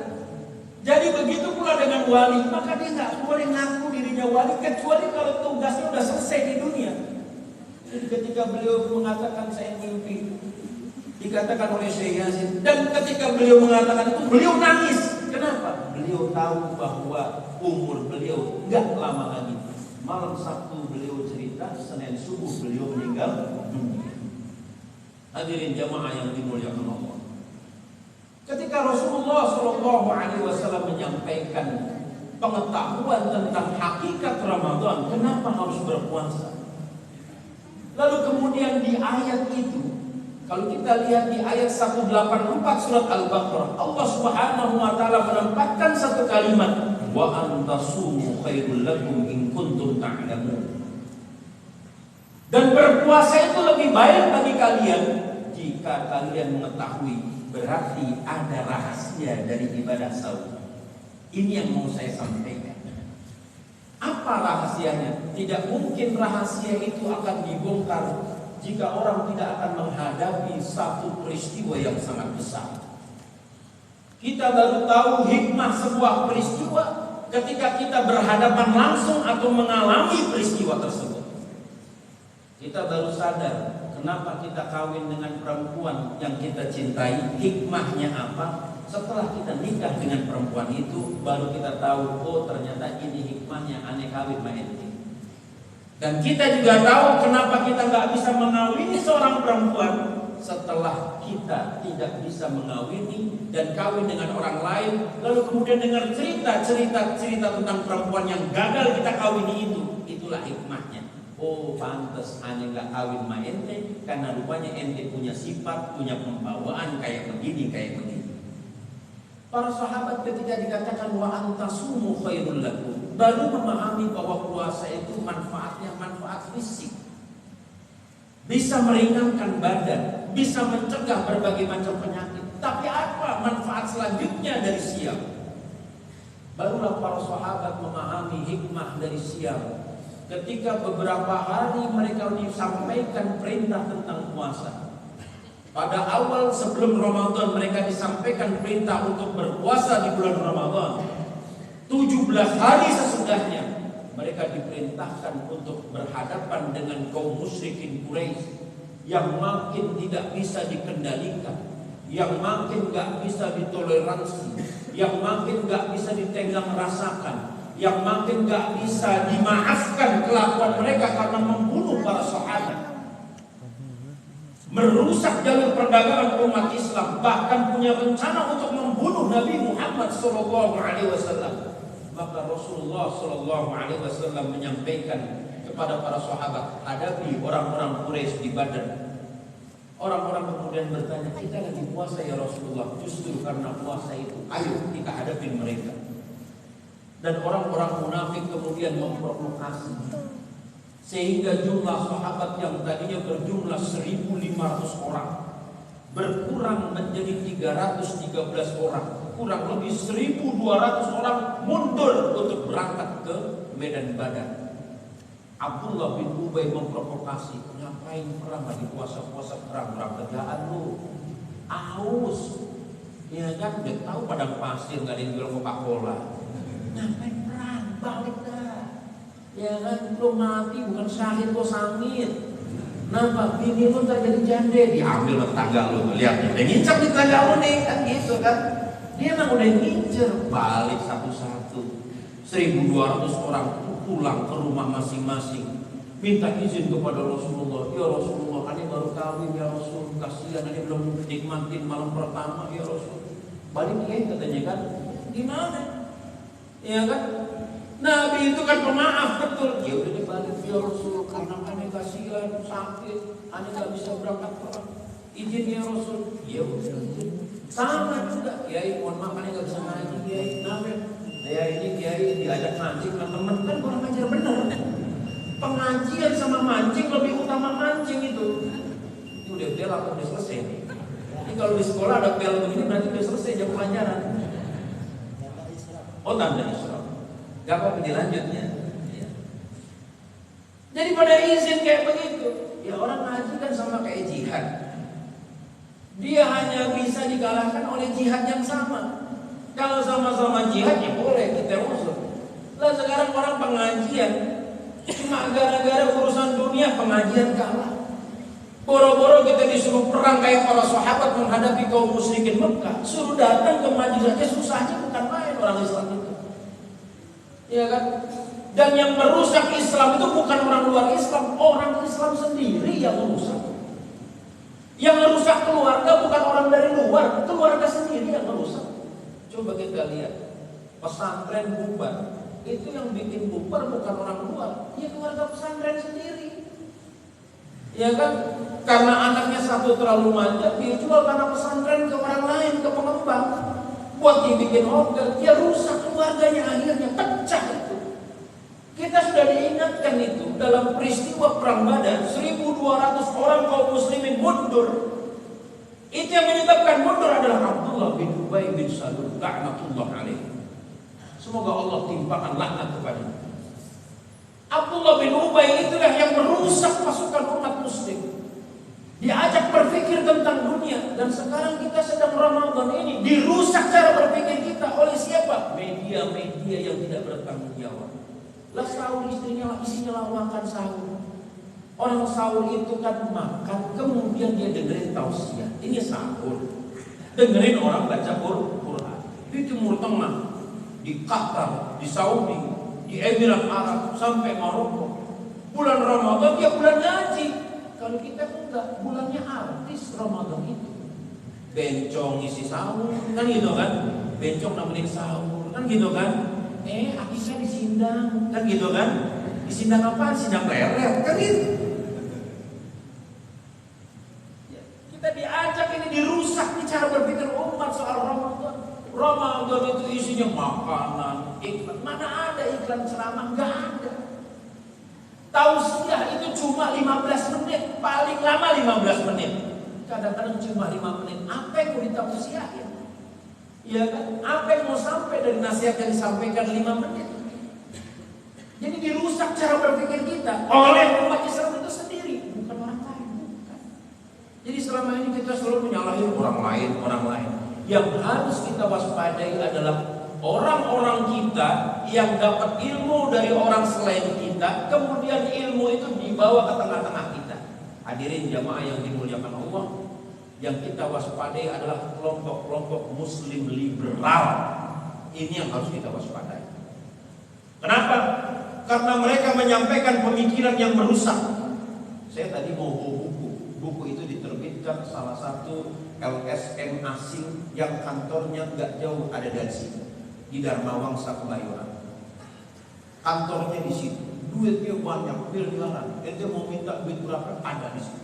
Jadi begitu pula dengan wali, maka dia nggak boleh ngaku dirinya wali kecuali kalau tugasnya udah selesai di dunia. Jadi ketika beliau mengatakan saya mimpi, dikatakan oleh Syekh Yasin, dan ketika beliau mengatakan itu beliau nangis. Kenapa? Beliau tahu bahwa umur beliau nggak lama lagi. Malam Sabtu beliau cerita, Senin subuh beliau meninggal dunia. Hadirin jamaah yang dimuliakan Allah. Ketika Rasulullah SAW menyampaikan pengetahuan tentang hakikat Ramadan, kenapa harus berpuasa? Lalu kemudian di ayat itu, kalau kita lihat di ayat 184 surat Al-Baqarah, Allah Subhanahu wa taala menempatkan satu kalimat, wa antasumu khairul lakum in kuntum ta'lamun. Dan berpuasa itu lebih baik bagi kalian jika kalian mengetahui. Berarti ada rahasia dari ibadah saum. Ini yang mau saya sampaikan. Apa rahasianya? Tidak mungkin rahasia itu akan dibongkar jika orang tidak akan menghadapi satu peristiwa yang sangat besar. Kita baru tahu hikmah sebuah peristiwa ketika kita berhadapan langsung atau mengalami peristiwa tersebut. Kita baru sadar kenapa kita kawin dengan perempuan yang kita cintai, hikmahnya apa? Setelah kita nikah dengan perempuan itu, baru kita tahu, oh ternyata ini hikmahnya aneh kawin sama ente. Dan kita juga tahu kenapa kita nggak bisa mengawini seorang perempuan setelah kita tidak bisa mengawini dan kawin dengan orang lain, lalu kemudian dengar cerita tentang perempuan yang gagal kita kawini itu, itulah hikmahnya. Oh pantas hanya nggak kawin sama ente karena rupanya ente punya sifat, punya pembawaan kayak begini. Para sahabat ketika dikatakan wa antasumu khairul lakum, baru memahami bahwa puasa itu manfaatnya manfaat fisik, bisa meringankan badan, bisa mencegah berbagai macam penyakit. Tapi apa manfaat selanjutnya dari siam? Barulah para sahabat memahami hikmah dari siam. Ketika beberapa hari mereka disampaikan perintah tentang puasa. Pada awal sebelum Ramadan mereka disampaikan perintah untuk berpuasa di bulan Ramadan. 17 hari sesudahnya mereka diperintahkan untuk berhadapan dengan kaum musyrikin Quraisy yang makin tidak bisa dikendalikan, yang makin gak bisa ditoleransi, yang makin gak bisa ditegang rasakan, yang makin gak bisa dimaafkan kelakuan mereka karena membunuh para sahabat, merusak jalur perdagangan umat Islam, bahkan punya rencana untuk membunuh Nabi Muhammad SAW. Maka Rasulullah SAW menyampaikan kepada para sahabat, hadapi orang-orang Quraisy di Badar. Orang-orang kemudian bertanya, kita lagi puasa ya Rasulullah. Justru karena puasa itu, ayo kita hadapi mereka. Dan orang-orang munafik kemudian memprovokasi, sehingga jumlah sahabat yang tadinya berjumlah 1.500 orang berkurang menjadi 313 orang. Kurang lebih 1.200 orang mundur untuk berangkat ke medan Badar. Abdullah bin Ubay memprovokasi, ngapain perang lagi puasa-puasa, perang kerjaan lu aus, ya kan? Udah tahu padang pasir nggak ada yang jual Coca-Cola, ngapain perang, balik dah, ya kan? Lu mati bukan syahid, lu sangit. Nampak bini lu ntar jadi jande, diambil tetangga lu, lihat dia ngincar di tetangga lu nih, kan gitu kan? Dia emang udah ngincer, balik satu-satu. 1.200 orang pulang ke rumah masing-masing, minta izin kepada Rasulullah. Ya Rasulullah, ani baru kawin ya Rasul, kasihan ani belum nikmatin malam pertama ya Rasul. Balik ya katanya kan, gimana? Ya kan? Nabi itu kan pemaaf betul. Ya udah dibalik ya Rasul, karena ani kasihan sakit, ani nggak bisa berangkat perang. Izin ya Rasul. Ya udah izin. Sama juga, Kiai mohon maaf ani nggak bisa ngaji Kiai. Kenapa? Ya ini Kiai diajak mancing teman-teman, kan kurang ajar bener. Pengajian sama mancing lebih utama mancing itu. Ini udah bel apa udah selesai? Ini kalau di sekolah ada bel begini berarti udah selesai jam pelajaran. Oh tanda Isra. Gak apa-apa dilanjutnya. Ya. Jadi pada izin kayak begitu, ya orang ngaji kan sama kayak jihad. Dia hanya bisa dikalahkan oleh jihad yang sama. Kalau sama-sama jihad ya boleh kita musuh. Lah sekarang orang pengajian cuma gara-gara urusan dunia pengajian kalah. Boro-boro kita disuruh perang kayak para sahabat menghadapi kaum musyrikin Mekah, suruh datang ke majelis aja susahnya bukan main orang Islam itu. Ya kan? Dan yang merusak Islam itu bukan orang luar Islam, orang Islam sendiri yang merusak. Yang merusak keluarga bukan orang dari luar, keluarga sendiri yang merusak. Coba kita lihat pesantren bubar. Itu yang bikin bubar bukan orang luar, ya keluarga pesantren sendiri. Ya kan? Karena anaknya satu terlalu manja, dia jual tanah pesantren ke orang lain, ke pengembang. Buat dibikin hotel, dia rusak keluarganya, akhirnya pecah itu. Kita sudah diingatkan itu dalam peristiwa perang Badar, 1.200 orang kaum muslimin mundur. Itu yang menyebabkan mundur adalah Abdullah bin Ubay bin Salul, laknatullah alaihi. Semoga Allah timpakan laknat kepadanya. Abdullah bin Ubay itulah yang merusak pasukan umat muslim. Diajak berpikir tentang dunia. Dan sekarang kita sedang Ramadan ini dirusak cara berpikir kita oleh siapa? Media-media yang tidak bertanggung jawab. Lah sahur isinya lah makan sahur. Orang sahur itu kan makan, kemudian dia dengerin tausiah. Ini sahur. Dengerin orang baca Quran. Di Timur Tengah, di Qatar, di Saudi, di Emirat Arab, sampai Maroko. Bulan Ramadan dia bulan ngaji. Kalau kita enggak, bulannya artis Ramadan itu. Bencong isi sahur, kan gitu kan? Bencong nemenin sahur, kan gitu kan? Akisah disindang, kan gitu kan? Disindang apa? Sindang leret, kan gitu. Kita diajak ini dirusak nih cara berpikir umat soal Ramadan. Ramadan itu isinya makanan, iklan. Mana ada iklan ceramah? Enggak ada. Tausiah itu cuma 15 menit, paling lama 15 menit. Kadang-kadang cuma 5 menit. Apa yang mau ditausiahin? Ya kan? Apa yang mau sampai dari nasihat yang disampaikan 5 menit? Jadi dirusak cara berpikir kita oleh umat Islam itu sendiri, bukan orang lain. Bukan. Jadi selama ini kita selalu menyalahin orang lain. Yang harus kita waspadai adalah orang-orang kita yang dapat ilmu dari orang selain kita, kemudian ilmu itu dibawa ke tengah-tengah kita. Hadirin jamaah yang dimuliakan Allah, yang kita waspadai adalah kelompok-kelompok muslim liberal. Ini yang harus kita waspadai. Kenapa? Karena mereka menyampaikan pemikiran yang merusak. Saya tadi mau bawa buku itu diterbitkan salah satu LSM asing yang kantornya nggak jauh ada dari sini, di Dharma Wangsa Kebayoran. Kantornya di situ, duitnya banyak, miliaran. Ente mau minta duit berapa? Ada di situ.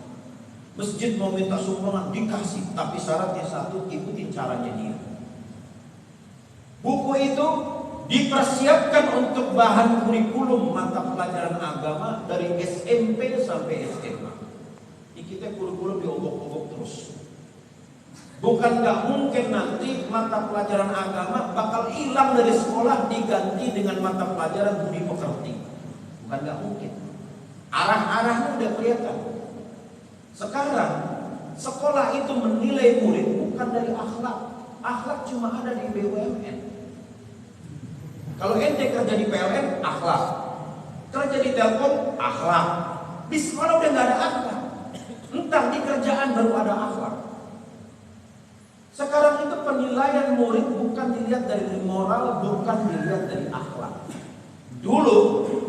Masjid mau minta sumbangan dikasih, tapi syaratnya satu, ikutin caranya dia. Buku itu dipersiapkan untuk bahan kurikulum mata pelajaran agama dari SMP sampai SMA. Kita kurikulum diobok-obok terus. Bukan gak mungkin nanti mata pelajaran agama bakal hilang dari sekolah diganti dengan mata pelajaran budi pekerti. Bukan gak mungkin. Arah-arahnya udah kelihatan. Sekarang sekolah itu menilai murid bukan dari akhlak. Akhlak cuma ada di BUMN. Kalau ente kerja di PLN, akhlak. Kerja di Telkom, akhlak. Di sekolah udah gak ada akhlak. Entah di kerjaan baru ada akhlak. Sekarang itu penilaian murid bukan dilihat dari moral, bukan dilihat dari akhlak. Dulu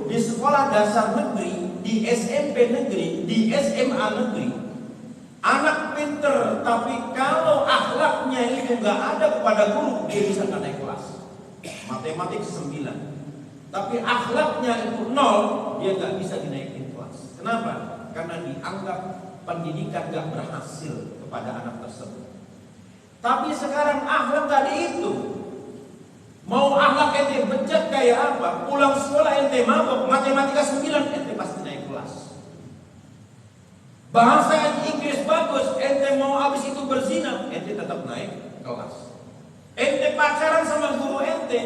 di sekolah dasar negeri, di SMP negeri, di SMA negeri, anak pinter tapi kalau akhlaknya itu nggak ada kepada guru, dia bisa nggak naik kelas. Matematik 9, tapi akhlaknya itu 0, dia nggak bisa dinaikin kelas. Kenapa? Karena dianggap pendidikan nggak berhasil kepada anak tersebut. Tapi sekarang akhlak nggak dihitung. Mau akhlak ente bejat kayak apa, pulang sekolah ente mabok, matematika 9 ente pasti naik kelas. Bahasa Inggris bagus, ente mau habis itu berzina, ente tetap naik kelas. Ente pacaran sama guru ente,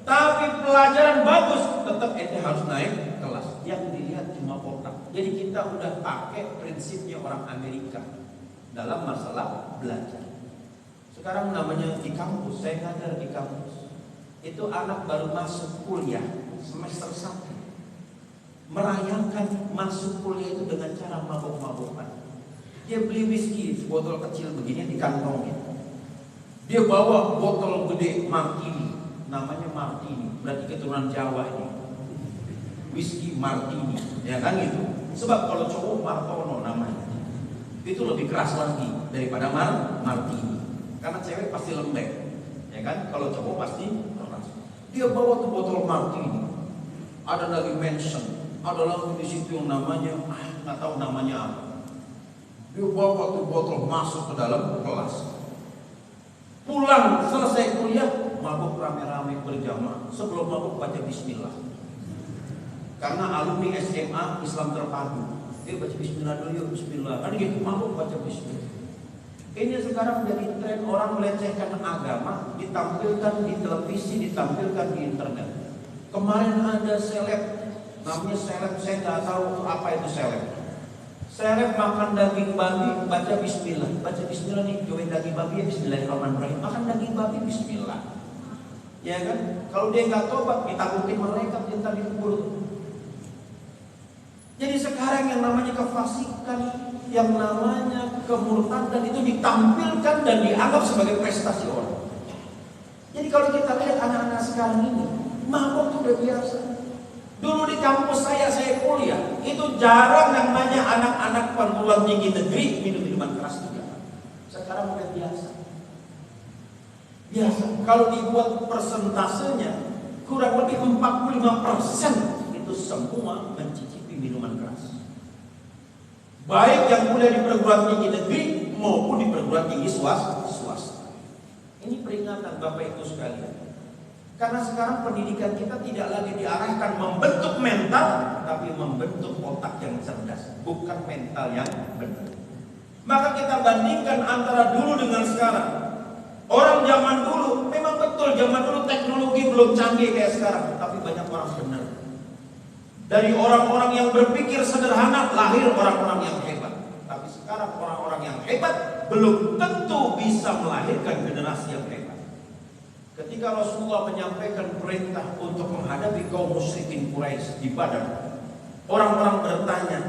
tapi pelajaran bagus, tetap ente harus naik kelas. Yang dilihat cuma otak. Jadi kita udah pakai prinsipnya orang Amerika dalam masalah belajar. Sekarang namanya di kampus, saya ngajar di kampus. Itu anak baru masuk kuliah semester 1 merayakan masuk kuliah itu dengan cara mabok-mabokan. Dia beli whisky botol kecil begini di kantongnya. Dia bawa botol gede martini, namanya martini, berarti keturunan Jawa ini. Whisky martini, ya kan gitu. Sebab kalau cowok martono namanya, itu lebih keras lagi daripada martini. Karena cewek pasti lembek, ya kan? Kalau cowok pasti keras. Dia bawa tuh botol martini, ada lagi mention, ada lagi di situ yang namanya, nggak tahu namanya apa. Dia bawa tuh botol masuk ke dalam kelas. Pulang selesai kuliah, mabuk rame-rame berjamaah. Sebelum mabuk baca bismillah. Karena alumni SMA Islam Terpadu, dia baca bismillah dulu yuk, bismillah. Kan gitu, mabuk baca bismillah. Ini sekarang menjadi tren orang melecehkan agama, ditampilkan di televisi, ditampilkan di internet. Kemarin ada seleb, namanya seleb, saya nggak tahu apa itu seleb. Seleb makan daging babi, baca bismillah. Baca bismillah nih, join daging babi ya bismillahirrahmanirrahim. Makan daging babi bismillah. Ya kan? Kalau dia nggak tobat, ditakutin malaikat entar dikubur. Jadi sekarang yang namanya kefasikan, yang namanya kemurtadan itu ditampilkan dan dianggap sebagai prestasi orang. Jadi kalau kita lihat anak-anak sekarang ini, mabok itu udah biasa. Dulu di kampus saya kuliah, itu jarang namanya anak-anak perguruan tinggi negeri minum minuman keras juga. Sekarang udah biasa. Biasa. Kalau dibuat persentasenya, kurang lebih 45% itu semua mencicipi minuman keras. Baik yang kuliah di perguruan tinggi negeri maupun di perguruan tinggi swasta. Ini peringatan Bapak Ibu sekalian. Karena sekarang pendidikan kita tidak lagi diarahkan membentuk mental, tapi membentuk otak yang cerdas, bukan mental yang benar. Maka kita bandingkan antara dulu dengan sekarang. Orang zaman dulu, memang betul zaman dulu teknologi belum canggih kayak sekarang, tapi banyak orang benar. Dari orang-orang yang berpikir sederhana lahir orang-orang yang hebat. Tapi sekarang orang-orang yang hebat belum tentu bisa melahirkan generasi yang hebat. Ketika Rasulullah menyampaikan perintah untuk menghadapi kaum musyrikin Quraisy di Badar, orang-orang bertanya,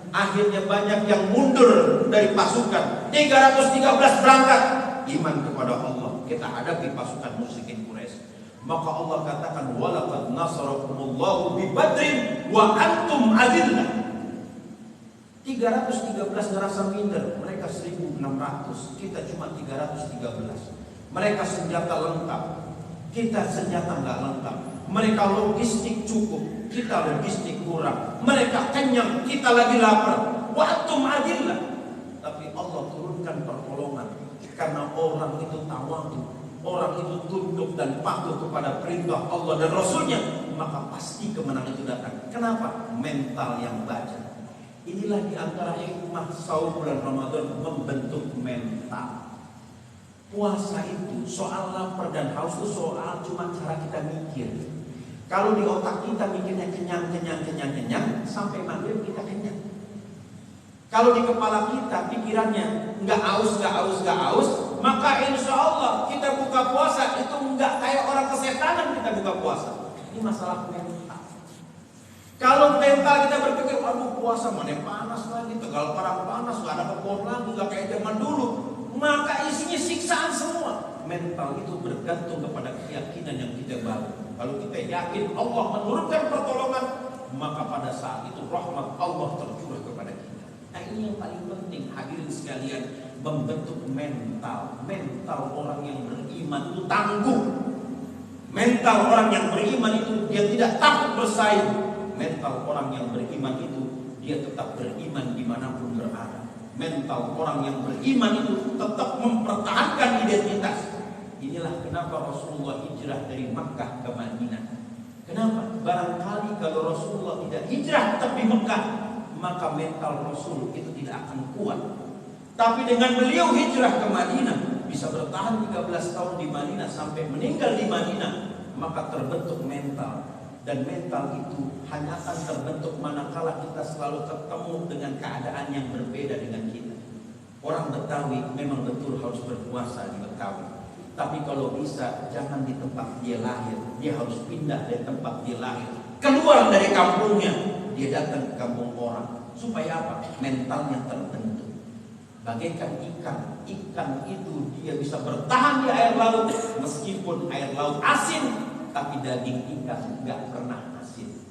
akhirnya banyak yang mundur dari pasukan. 313 berangkat iman kepada Allah, kita hadapi pasukan musyrikin Quraisy. Maka Allah katakan, walaqad nasarakumullahu bi Badrin wa antum adillah. 313 ngerasa minder, mereka 1600, kita cuma 313. Mereka senjata lengkap, kita senjata nggak lengkap. Mereka logistik cukup, kita logistik kurang. Mereka kenyang, kita lagi lapar. Wa antum adillah. Tapi Allah turunkan pertolongan karena orang itu tawadu, orang itu tunduk dan patuh kepada perintah Allah dan Rasulnya, maka pasti kemenangan itu datang. Kenapa? Mental yang baja. Inilah diantara hikmah saum bulan Ramadan, membentuk mental. Puasa itu soal lapar dan haus itu soal cuma cara kita mikir. Kalau di otak kita mikirnya kenyang sampai maghrib kita kenyang. Kalau di kepala kita pikirannya nggak aus, maka insya Allah kita buka puasa itu nggak kayak orang kesetanan kita buka puasa. Ini masalah mental. Kalau mental kita berpikir, aduh puasa mana panas lagi, Tegal Parang panas, nggak ada kebun lagi, nggak kayak zaman dulu, maka isinya siksaan semua. mental itu bergantung kepada keyakinan yang kita bangun. Kalau kita yakin Allah menurunkan pertolongan, maka pada saat itu rahmat Allah tercurah kepada kita. Nah, ini yang paling penting, hadirin sekalian, membentuk mental. Mental orang yang beriman itu tangguh. Mental orang yang beriman itu dia tidak takut bersaing. Mental orang yang beriman itu dia tetap beriman dimanapun berada. Mental orang yang beriman itu tetap mempertahankan identitas. Inilah kenapa Rasulullah hijrah dari Makkah ke Madinah. Kenapa? Barangkali kalau Rasulullah tidak hijrah tetap di Makkah, maka mental Rasul itu tidak akan kuat. Tapi dengan beliau hijrah ke Madinah, bisa bertahan 13 tahun di Madinah sampai meninggal di Madinah, maka terbentuk mental. Dan mental itu hanya akan terbentuk manakala kita selalu ketemu dengan keadaan yang berbeda dengan kita. Orang Betawi memang betul harus berpuasa di Betawi. Tapi kalau bisa jangan di tempat dia lahir. Dia harus pindah dari tempat dia lahir, keluar dari kampungnya, dia datang ke kampung orang. Supaya apa? Mentalnya terbentuk. Bagaikan ikan. Ikan itu dia bisa bertahan di air laut meskipun air laut asin. Tapi daging ikan nggak pernah asin.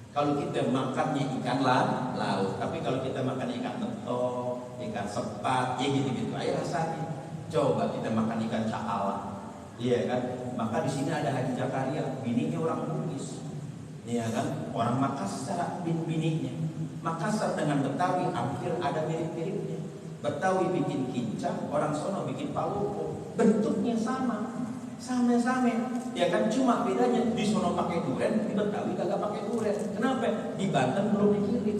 Kalau kita makannya ikan laut, tapi kalau kita makan ikan betok, ikan sepat, ya gitu-gitu aja rasanya. Coba kita makan ikan cakala, iya kan? Maka di sini ada Haji Zakaria, bininya orang Bugis, iya kan? Orang Makassar, bininya. Makassar dengan Betawi hampir ada mirip-miripnya. Betawi bikin kincang, orang sono bikin palopo, bentuknya sama. Sama-sama, ya kan, cuma bedanya di sono pakai duren, di Betawi kagak pakai duren. Kenapa? Di Banten belum dikirim,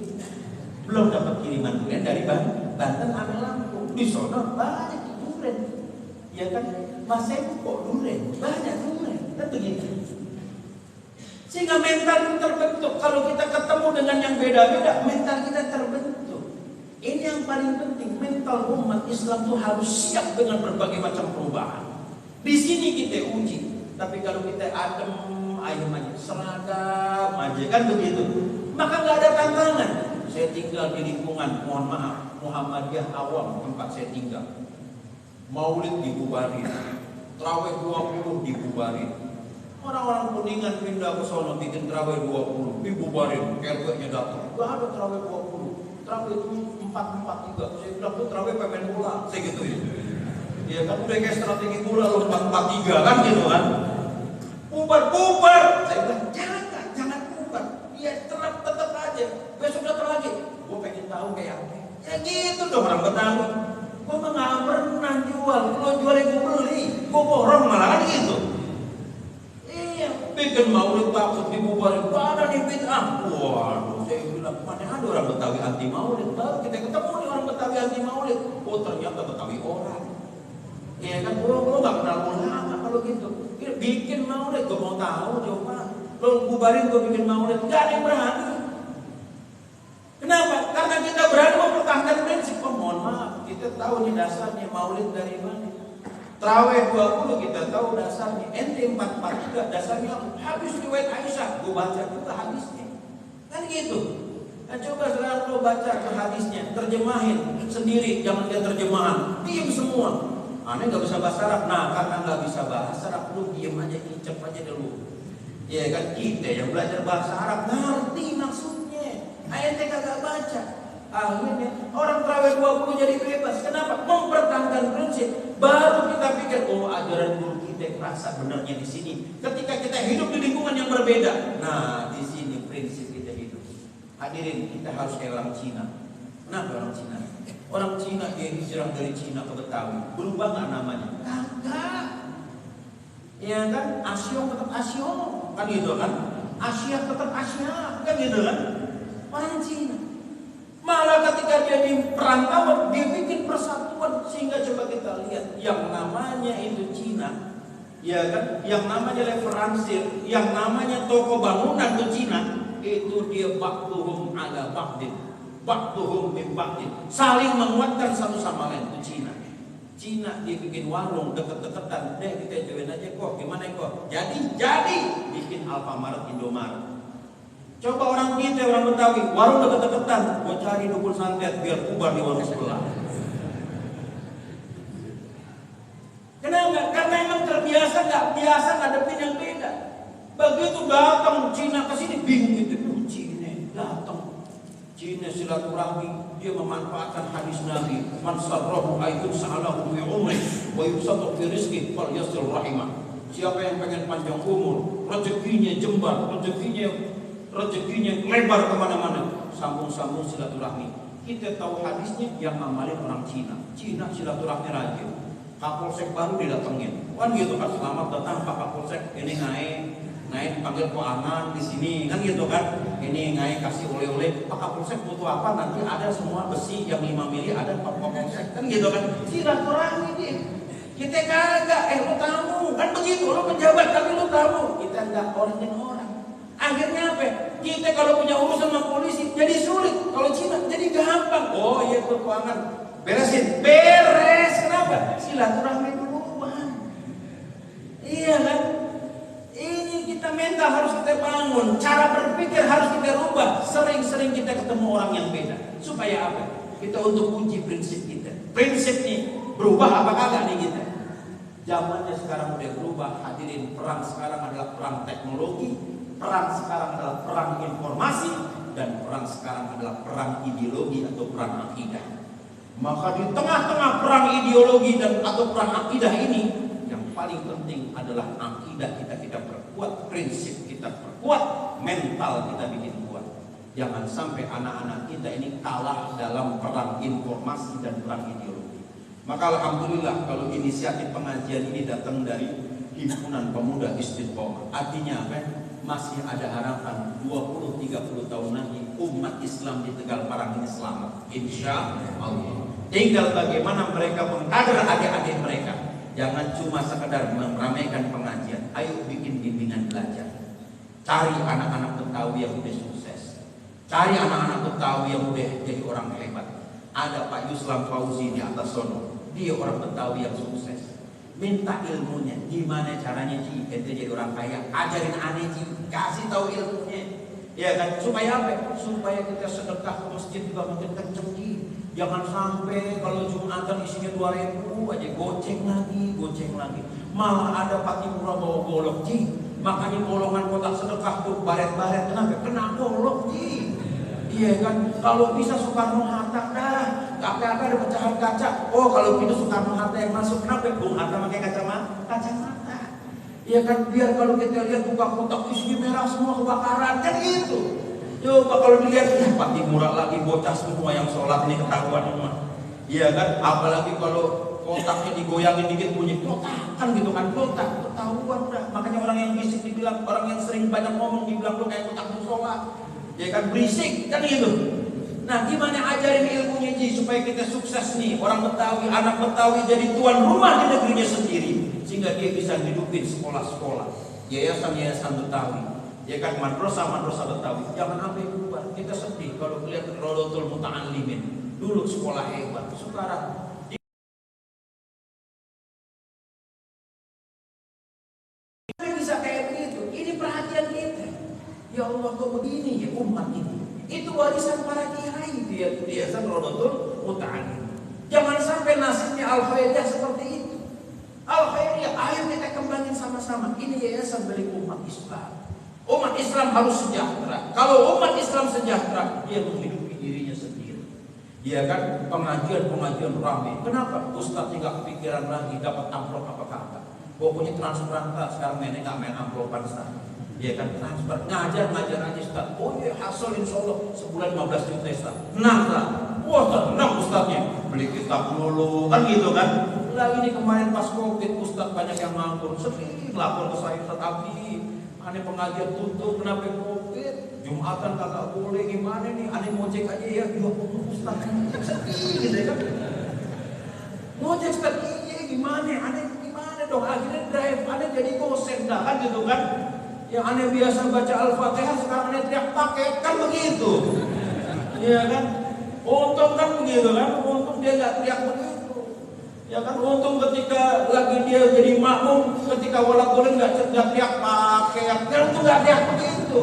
belum dapat kiriman duren dari Banten sama Lampung. Di sono banyak duren, ya kan, masih kok duren, banyak duren, kan begitu. Sehingga mental itu terbentuk. Kalau kita ketemu dengan yang beda-beda, mental kita terbentuk. Ini yang paling penting. Mental umat Islam itu harus siap dengan berbagai macam perubahan. Di sini kita uji, tapi kalau kita adem, ayam aja, seragam aja, kan begitu, maka nggak ada tantangan. Saya tinggal di lingkungan, mohon maaf, Muhammadiyah awam tempat saya tinggal. Maulid dibubarin, Traweh 20 dibubarin. Orang-orang Kuningan pindah ke sono bikin Traweh 20, dibubarin, RW-nya datang. Gak ada Traweh 20, Traweh itu 443. Saya bilang tuh Traweh pemain bola, saya gituin. Ya kan udah kayak strategi bola lo 4-4-3 kan gitu kan. Bubar. Saya bilang jangan bubar. Iya tetap aja. Besok datang lagi. Gue pengen tahu kayak apa. Ya gitu dong orang Betawi. Gue mah nggak pernah jual. Kalau jualnya gue beli. Gue borong malah kan gitu. Iya. Bikin maulid takut dibubarin. Pada nih bid'ah. Waduh. Saya bilang mana ada orang Betawi anti maulid. Baru kita ketemu nih orang Betawi anti maulid. Oh ternyata Betawi orang. Ya kan, lo gak kenal ulama kalau gitu. Bikin maulid, gue mau tahu coba. Lo bubarin gue bikin maulid, gak ada yang berani. Kenapa? Karena kita berani mempertahankan prinsip. Oh, mohon maaf, kita tahu nih dasarnya maulid dari mana. Traweh 20 kita tahu dasarnya. Ente 443 dasarnya habis riwayat Aisyah. Gue baca juga hadisnya. Kan gitu. Nah coba sekarang lo baca ke hadisnya, terjemahin sendiri, jangan lihat terjemahan. Diam semua. Aneh gak bisa bahasa Arab. Nah karena gak bisa bahasa Arab, lu diem aja, icep aja dulu. Ya kan kita yang belajar bahasa Arab ngerti maksudnya. Ayatnya kagak baca. Akhirnya orang Traweh 20 jadi bebas. Kenapa? Mempertahankan prinsip. Baru kita pikir, oh ajaran guru kita kerasa benarnya di sini. Ketika kita hidup di lingkungan yang berbeda. Nah di sini prinsip kita hidup. Hadirin, kita harus kayak orang Cina. Kenapa orang Cina? Orang Cina dia hijrah dari Cina ke Betawi, berubah nggak namanya? Kagak. Ya kan, Asyong tetap Asyong, kan gitu kan? Asia tetap Asia, kan gitu kan? Orang Cina. Malah ketika dia di perantauan, dia bikin persatuan. Sehingga coba kita lihat, yang namanya itu Cina, ya kan? Yang namanya Leveransir, yang namanya toko bangunan itu Cina, itu dia baktuhum ala baktin. Waktuhum min ba'din, saling menguatkan satu sama lain. Itu Cina dia bikin warung deket-deketan. Kita join aja kok, gimana kok? Jadi bikin Alfamart, Indomaret. Coba orang kita, orang Betawi, warung deket-deketan, gua cari dukun santet biar bubar di warung sebelah. Kenapa? Karena Begitu datang Cina ke sini bingung itu. Cina datang. Cina silaturahmi, dia memanfaatkan hadis Nabi, man sarrahu ayyun sa'alahu bi umri wa yusatu fi rizqi fal yasil rahimah. Siapa yang pengen panjang umur, rezekinya jembar, rezekinya lebar kemana-mana, sambung-sambung silaturahmi. Kita tahu hadisnya yang ngamalin orang Cina. Cina silaturahmi rajin. Kapolsek baru didatengin. Kan gitu kan, selamat datang Pak Kapolsek. Ini naik panggil keuangan di sini kan gitu kan. Ini naik kasih oleh-oleh. Pak Kapolsek butuh apa? Nanti ada semua besi yang 5 mili ada Pak Kapolsek kan gitu kan. Silaturahmi dia. Kita kagak, lu tamu kan begitu. Lu pejabat tapi lu tamu. Kita nggak orang. Akhirnya apa? Kita kalau punya urusan sama polisi jadi sulit. Kalau Cina jadi gampang. Oh iya tuh keuangan. Beresin, beres. Kenapa? Silaturahmi duluan. Iya kan? Ini kita mental harus kita bangun. Cara berpikir harus kita rubah. Sering-sering kita ketemu orang yang beda. Supaya apa? Kita untuk uji prinsip kita. Prinsip nih berubah apa kagak nih kita? Zamannya sekarang udah berubah. Hadirin, perang sekarang adalah perang teknologi. Perang sekarang adalah perang informasi. Dan perang sekarang adalah perang ideologi atau perang akidah. Maka di tengah-tengah perang ideologi dan atau perang akidah ini, yang paling penting adalah akidah kita perkuat, prinsip kita perkuat, mental kita bikin kuat. Jangan sampai anak-anak kita ini kalah dalam perang informasi dan perang ideologi. Maka alhamdulillah kalau inisiatif pengajian ini datang dari Himpunan Pemuda Istiqomah. Artinya apa? Masih ada harapan 20-30 tahun lagi umat Islam di Tegal Parang ini selamat. Insya Allah. Tinggal bagaimana mereka mengkader adik-adik mereka. Jangan cuma sekedar meramaikan pengajian. Ayo bikin bimbingan belajar. Cari anak-anak Betawi yang udah sukses. Cari anak-anak Betawi yang udah jadi orang hebat. Ada Pak Yuslam Fauzi di atas sono. Dia orang Betawi yang sukses. Minta ilmunya. Gimana caranya Ci? Ente jadi orang kaya. Ajarin aneh Ci. Kasih tahu ilmunya. Ya kan? Supaya apa? Supaya kita sedekah ke masjid juga makin kenceng Ci. Jangan sampai kalau Jumatan isinya 2.000 aja goceng lagi. Malah ada Pak Timura bawa golok Ji. Makanya golongan kotak sedekah tuh baret-baret. Kenapa? Kena golok Ji. Iya kan? Kalau bisa Soekarno Hatta dah. Kakak ada pecahan kaca. Oh kalau itu Soekarno Hatta yang masuk. Kenapa? Bung Hatta pakai kacamata. Iya kan? Biar kalau kita lihat buka kotak isinya merah semua kebakaran kan gitu. Coba kalau dilihat ya Pak Timura lagi bocah semua yang sholat ini ketahuan semua. Iya kan? Apalagi kalau kotaknya digoyangin dikit bunyi kotakan gitu kan, kotak ketahuan udah. Makanya orang yang bisik dibilang, orang yang sering banyak ngomong dibilang lu kayak kotak sholat. Ya kan berisik kan gitu. Nah gimana ajarin ilmunya Ji supaya kita sukses nih. Orang Betawi, anak Betawi jadi tuan rumah di negerinya sendiri. Sehingga dia bisa hidupin sekolah-sekolah, yayasan-yayasan Betawi. Ya kan madrasah Betawi. Jangan sampai bubar. Kita sedih kalau melihat Rodotul Muta'allimin. Dulu sekolah hebat. Sekarang bisa kayak begitu. Ini perhatian kita. Ya Allah kok begini ya umat ini. Itu warisan para kiai dia biasa Rodotul Muta'allimin. Jangan sampai nasibnya Al-Khairiyah seperti itu. Al-Khairiyah ayo kita kembangin sama-sama. Ini yayasan dari umat Islam. Umat Islam harus sejahtera. Kalau umat Islam sejahtera, dia menghidupi dirinya sendiri. Dia kan pengajian ramai. Kenapa? Ustadz nggak kepikiran lagi dapat amplop apa kagak. Pokoknya transferan sekarang mainnya nggak main amplopan Ustadz. Dia kan transfer, ngajar aja Ustadz. Oh iya hasil insya Allah sebulan 15 juta Ustadz. Nah, wah tenang Ustadznya. Beli kitab dulu, kan gitu kan. Lagi ini kemarin pas Covid Ustadz banyak yang nganggur. Sedih lapor ke saya Ustadz Abdi. Aneh pengajian tutup, kenapa Covid? Jumatan kagak boleh, gimana nih? Aneh ngojek aja ya, 20 Ustaz. Sedih gitu kan? Ngojek Ustaz, iya gimana? Aneh gimana dong? Akhirnya drive, aneh jadi gosen dah kan gitu kan? Yang aneh biasa baca Al-Fatihah, sekarang aneh teriak paket, kan begitu? Iya kan? Untung kan begitu kan? Untung dia gak teriak begitu. Ya kan untung ketika lagi dia jadi makmum, ketika walak boleh nggak teriak pakai yang itu nggak teriak begitu.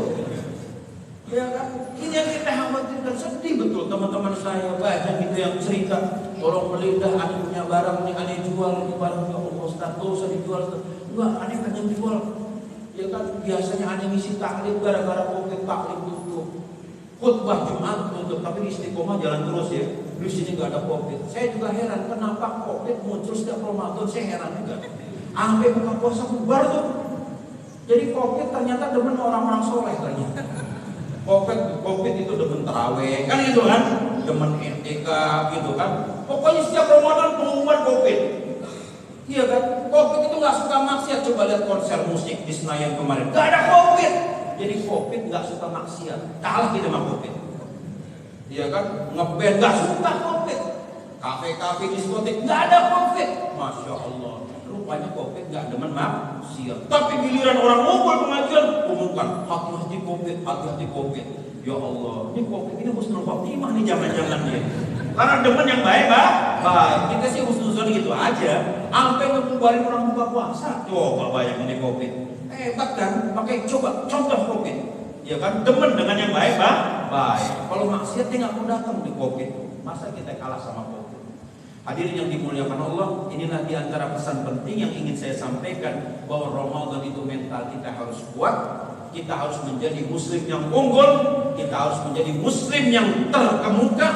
Ya kan ini yang kita khawatirkan. Sedih betul teman-teman saya banyak gitu yang cerita tolong melindah aneh punya barang nih aneh jual ini barang ya Allah Ustaz usah dijual enggak aneh kan yang jual Ya kan biasanya ada ngisi taklim gara-gara COVID taklim tutup, khutbah Jumat tutup, tapi di Istiqomah jalan terus ya. Di sini nggak ada COVID. Saya juga heran kenapa COVID muncul setiap Ramadan. Saya heran juga. Sampai buka puasa bubar tuh. Jadi COVID ternyata demen orang-orang soleh ternyata. COVID itu demen taraweh kan gitu kan, demen etika gitu kan. Pokoknya setiap Ramadan pengumuman COVID. Iya kan? COVID itu nggak suka maksiat. Coba lihat konser musik di Senayan kemarin, nggak ada COVID. Jadi COVID nggak suka maksiat, kalah kita sama COVID. Iya kan? Ngeband nggak suka COVID. Kafe-kafe diskotik nggak ada COVID. Masya Allah. Rupanya COVID nggak demen maksiat. Tapi giliran orang ngumpul pengajian, umumkan hati-hati COVID, hati-hati COVID. Ya Allah, ini COVID ini husnul khotimah nih zaman-zamannya. Karena demen yang baik, baik. Kita sih husnuzon gitu aja. Sampai ngebubarin orang buka puasa. Coba bayangin ini COVID. Hebat kan? Pakai coba contoh COVID. Ya kan? Demen dengan yang baik, baik. Kalau maksiat dia nggak mau datang di COVID. Masa kita kalah sama COVID? Hadirin yang dimuliakan Allah, inilah diantara pesan penting yang ingin saya sampaikan, bahwa Ramadan itu mental kita harus kuat. Kita harus menjadi muslim yang unggul. Kita harus menjadi muslim yang terkemuka,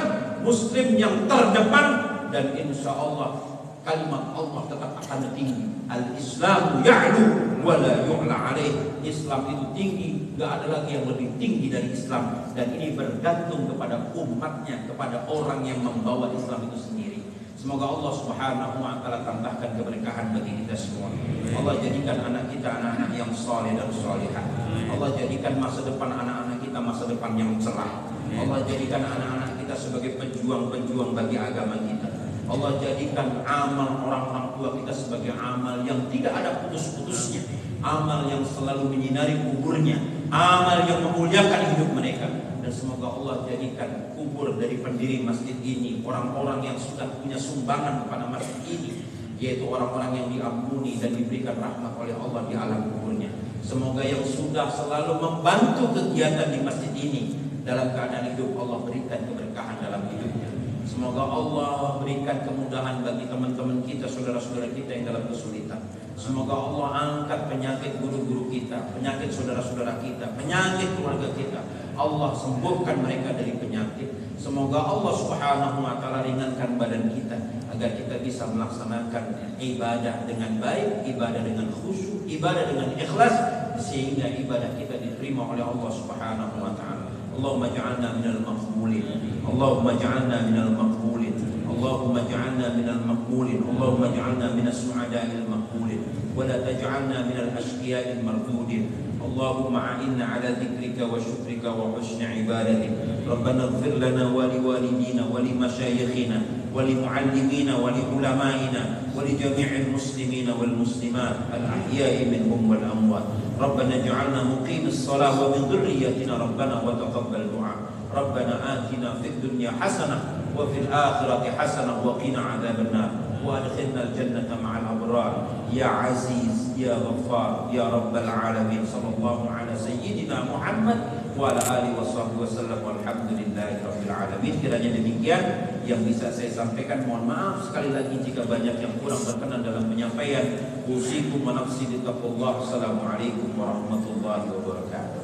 muslim yang terdepan, dan insya Allah kalimat Allah tetap akan tinggi. Al-Islamu ya'lu wa la yu'la alaih. Islam itu tinggi, gak ada lagi yang lebih tinggi dari Islam. Dan ini bergantung kepada umatnya, kepada orang yang membawa Islam itu sendiri. Semoga Allah Subhanahu wa ta'ala tambahkan keberkahan bagi kita semua. Allah jadikan anak kita anak-anak yang saleh dan salihah. Allah jadikan masa depan anak-anak kita masa depan yang cerah. Allah jadikan anak-anak kita sebagai pejuang-pejuang bagi agama kita. Allah jadikan amal orang-orang tua kita sebagai amal yang tidak ada putus-putusnya, amal yang selalu menyinari kuburnya, amal yang memuliakan hidup mereka. Dan semoga Allah jadikan kubur dari pendiri masjid ini orang-orang yang sudah punya sumbangan kepada masjid ini, yaitu orang-orang yang diampuni dan diberikan rahmat oleh Allah di alam kuburnya. Semoga yang sudah selalu membantu kegiatan di masjid ini dalam keadaan hidup, Allah berikan keberkahan dalam hidupnya. Semoga Allah berikan kemudahan bagi teman-teman kita, saudara-saudara kita yang dalam kesulitan. Semoga Allah angkat penyakit guru-guru kita, penyakit saudara-saudara kita, penyakit keluarga kita. Allah sembuhkan mereka dari penyakit. Semoga Allah Subhanahu wa ta'ala ringankan badan kita, agar kita bisa melaksanakan ibadah dengan baik, ibadah dengan khusyuk, ibadah dengan ikhlas, sehingga ibadah kita diterima oleh Allah Subhanahu wa ta'ala. Allahumma ja'alna minal maqbulin, Allahumma ja'alna minal maqbulin, Allahumma ja'alna minal maqbulin, Allahumma ja'alna minas su'ada'il maqbulin, wa la taj'alna minal ashqiya'il mardudin. Allahumma a'inna ala dzikrika wa syukrika wa husni ibadatik. Rabbana ighfir lana wa liwalidina wa limasyayikhina wa limuallimina wa liulama'ina wa li jami'il muslimina wal muslimat al-ahya'i minhum wal amwat. Rabbana ij'alna muqimis shalah wa min dhurriyyatina rabbana wa taqabbal du'a. Rabbana atina fid dunya hasanah wa fil akhirati hasanah wa qina adzaban nar. وادخلنا الجنة مع الأبرار يا عزيز يا غفار يا رب العالمين. صلى الله على سيدنا محمد وعلى آله وصحبه وسلم والحمد لله رب العالمين. Kiranya demikian yang bisa saya sampaikan. Mohon maaf sekali lagi jika banyak yang kurang berkenan dalam penyampaian. Usikum wa nafsi bittaqullah. Assalamualaikum warahmatullahi wabarakatuh.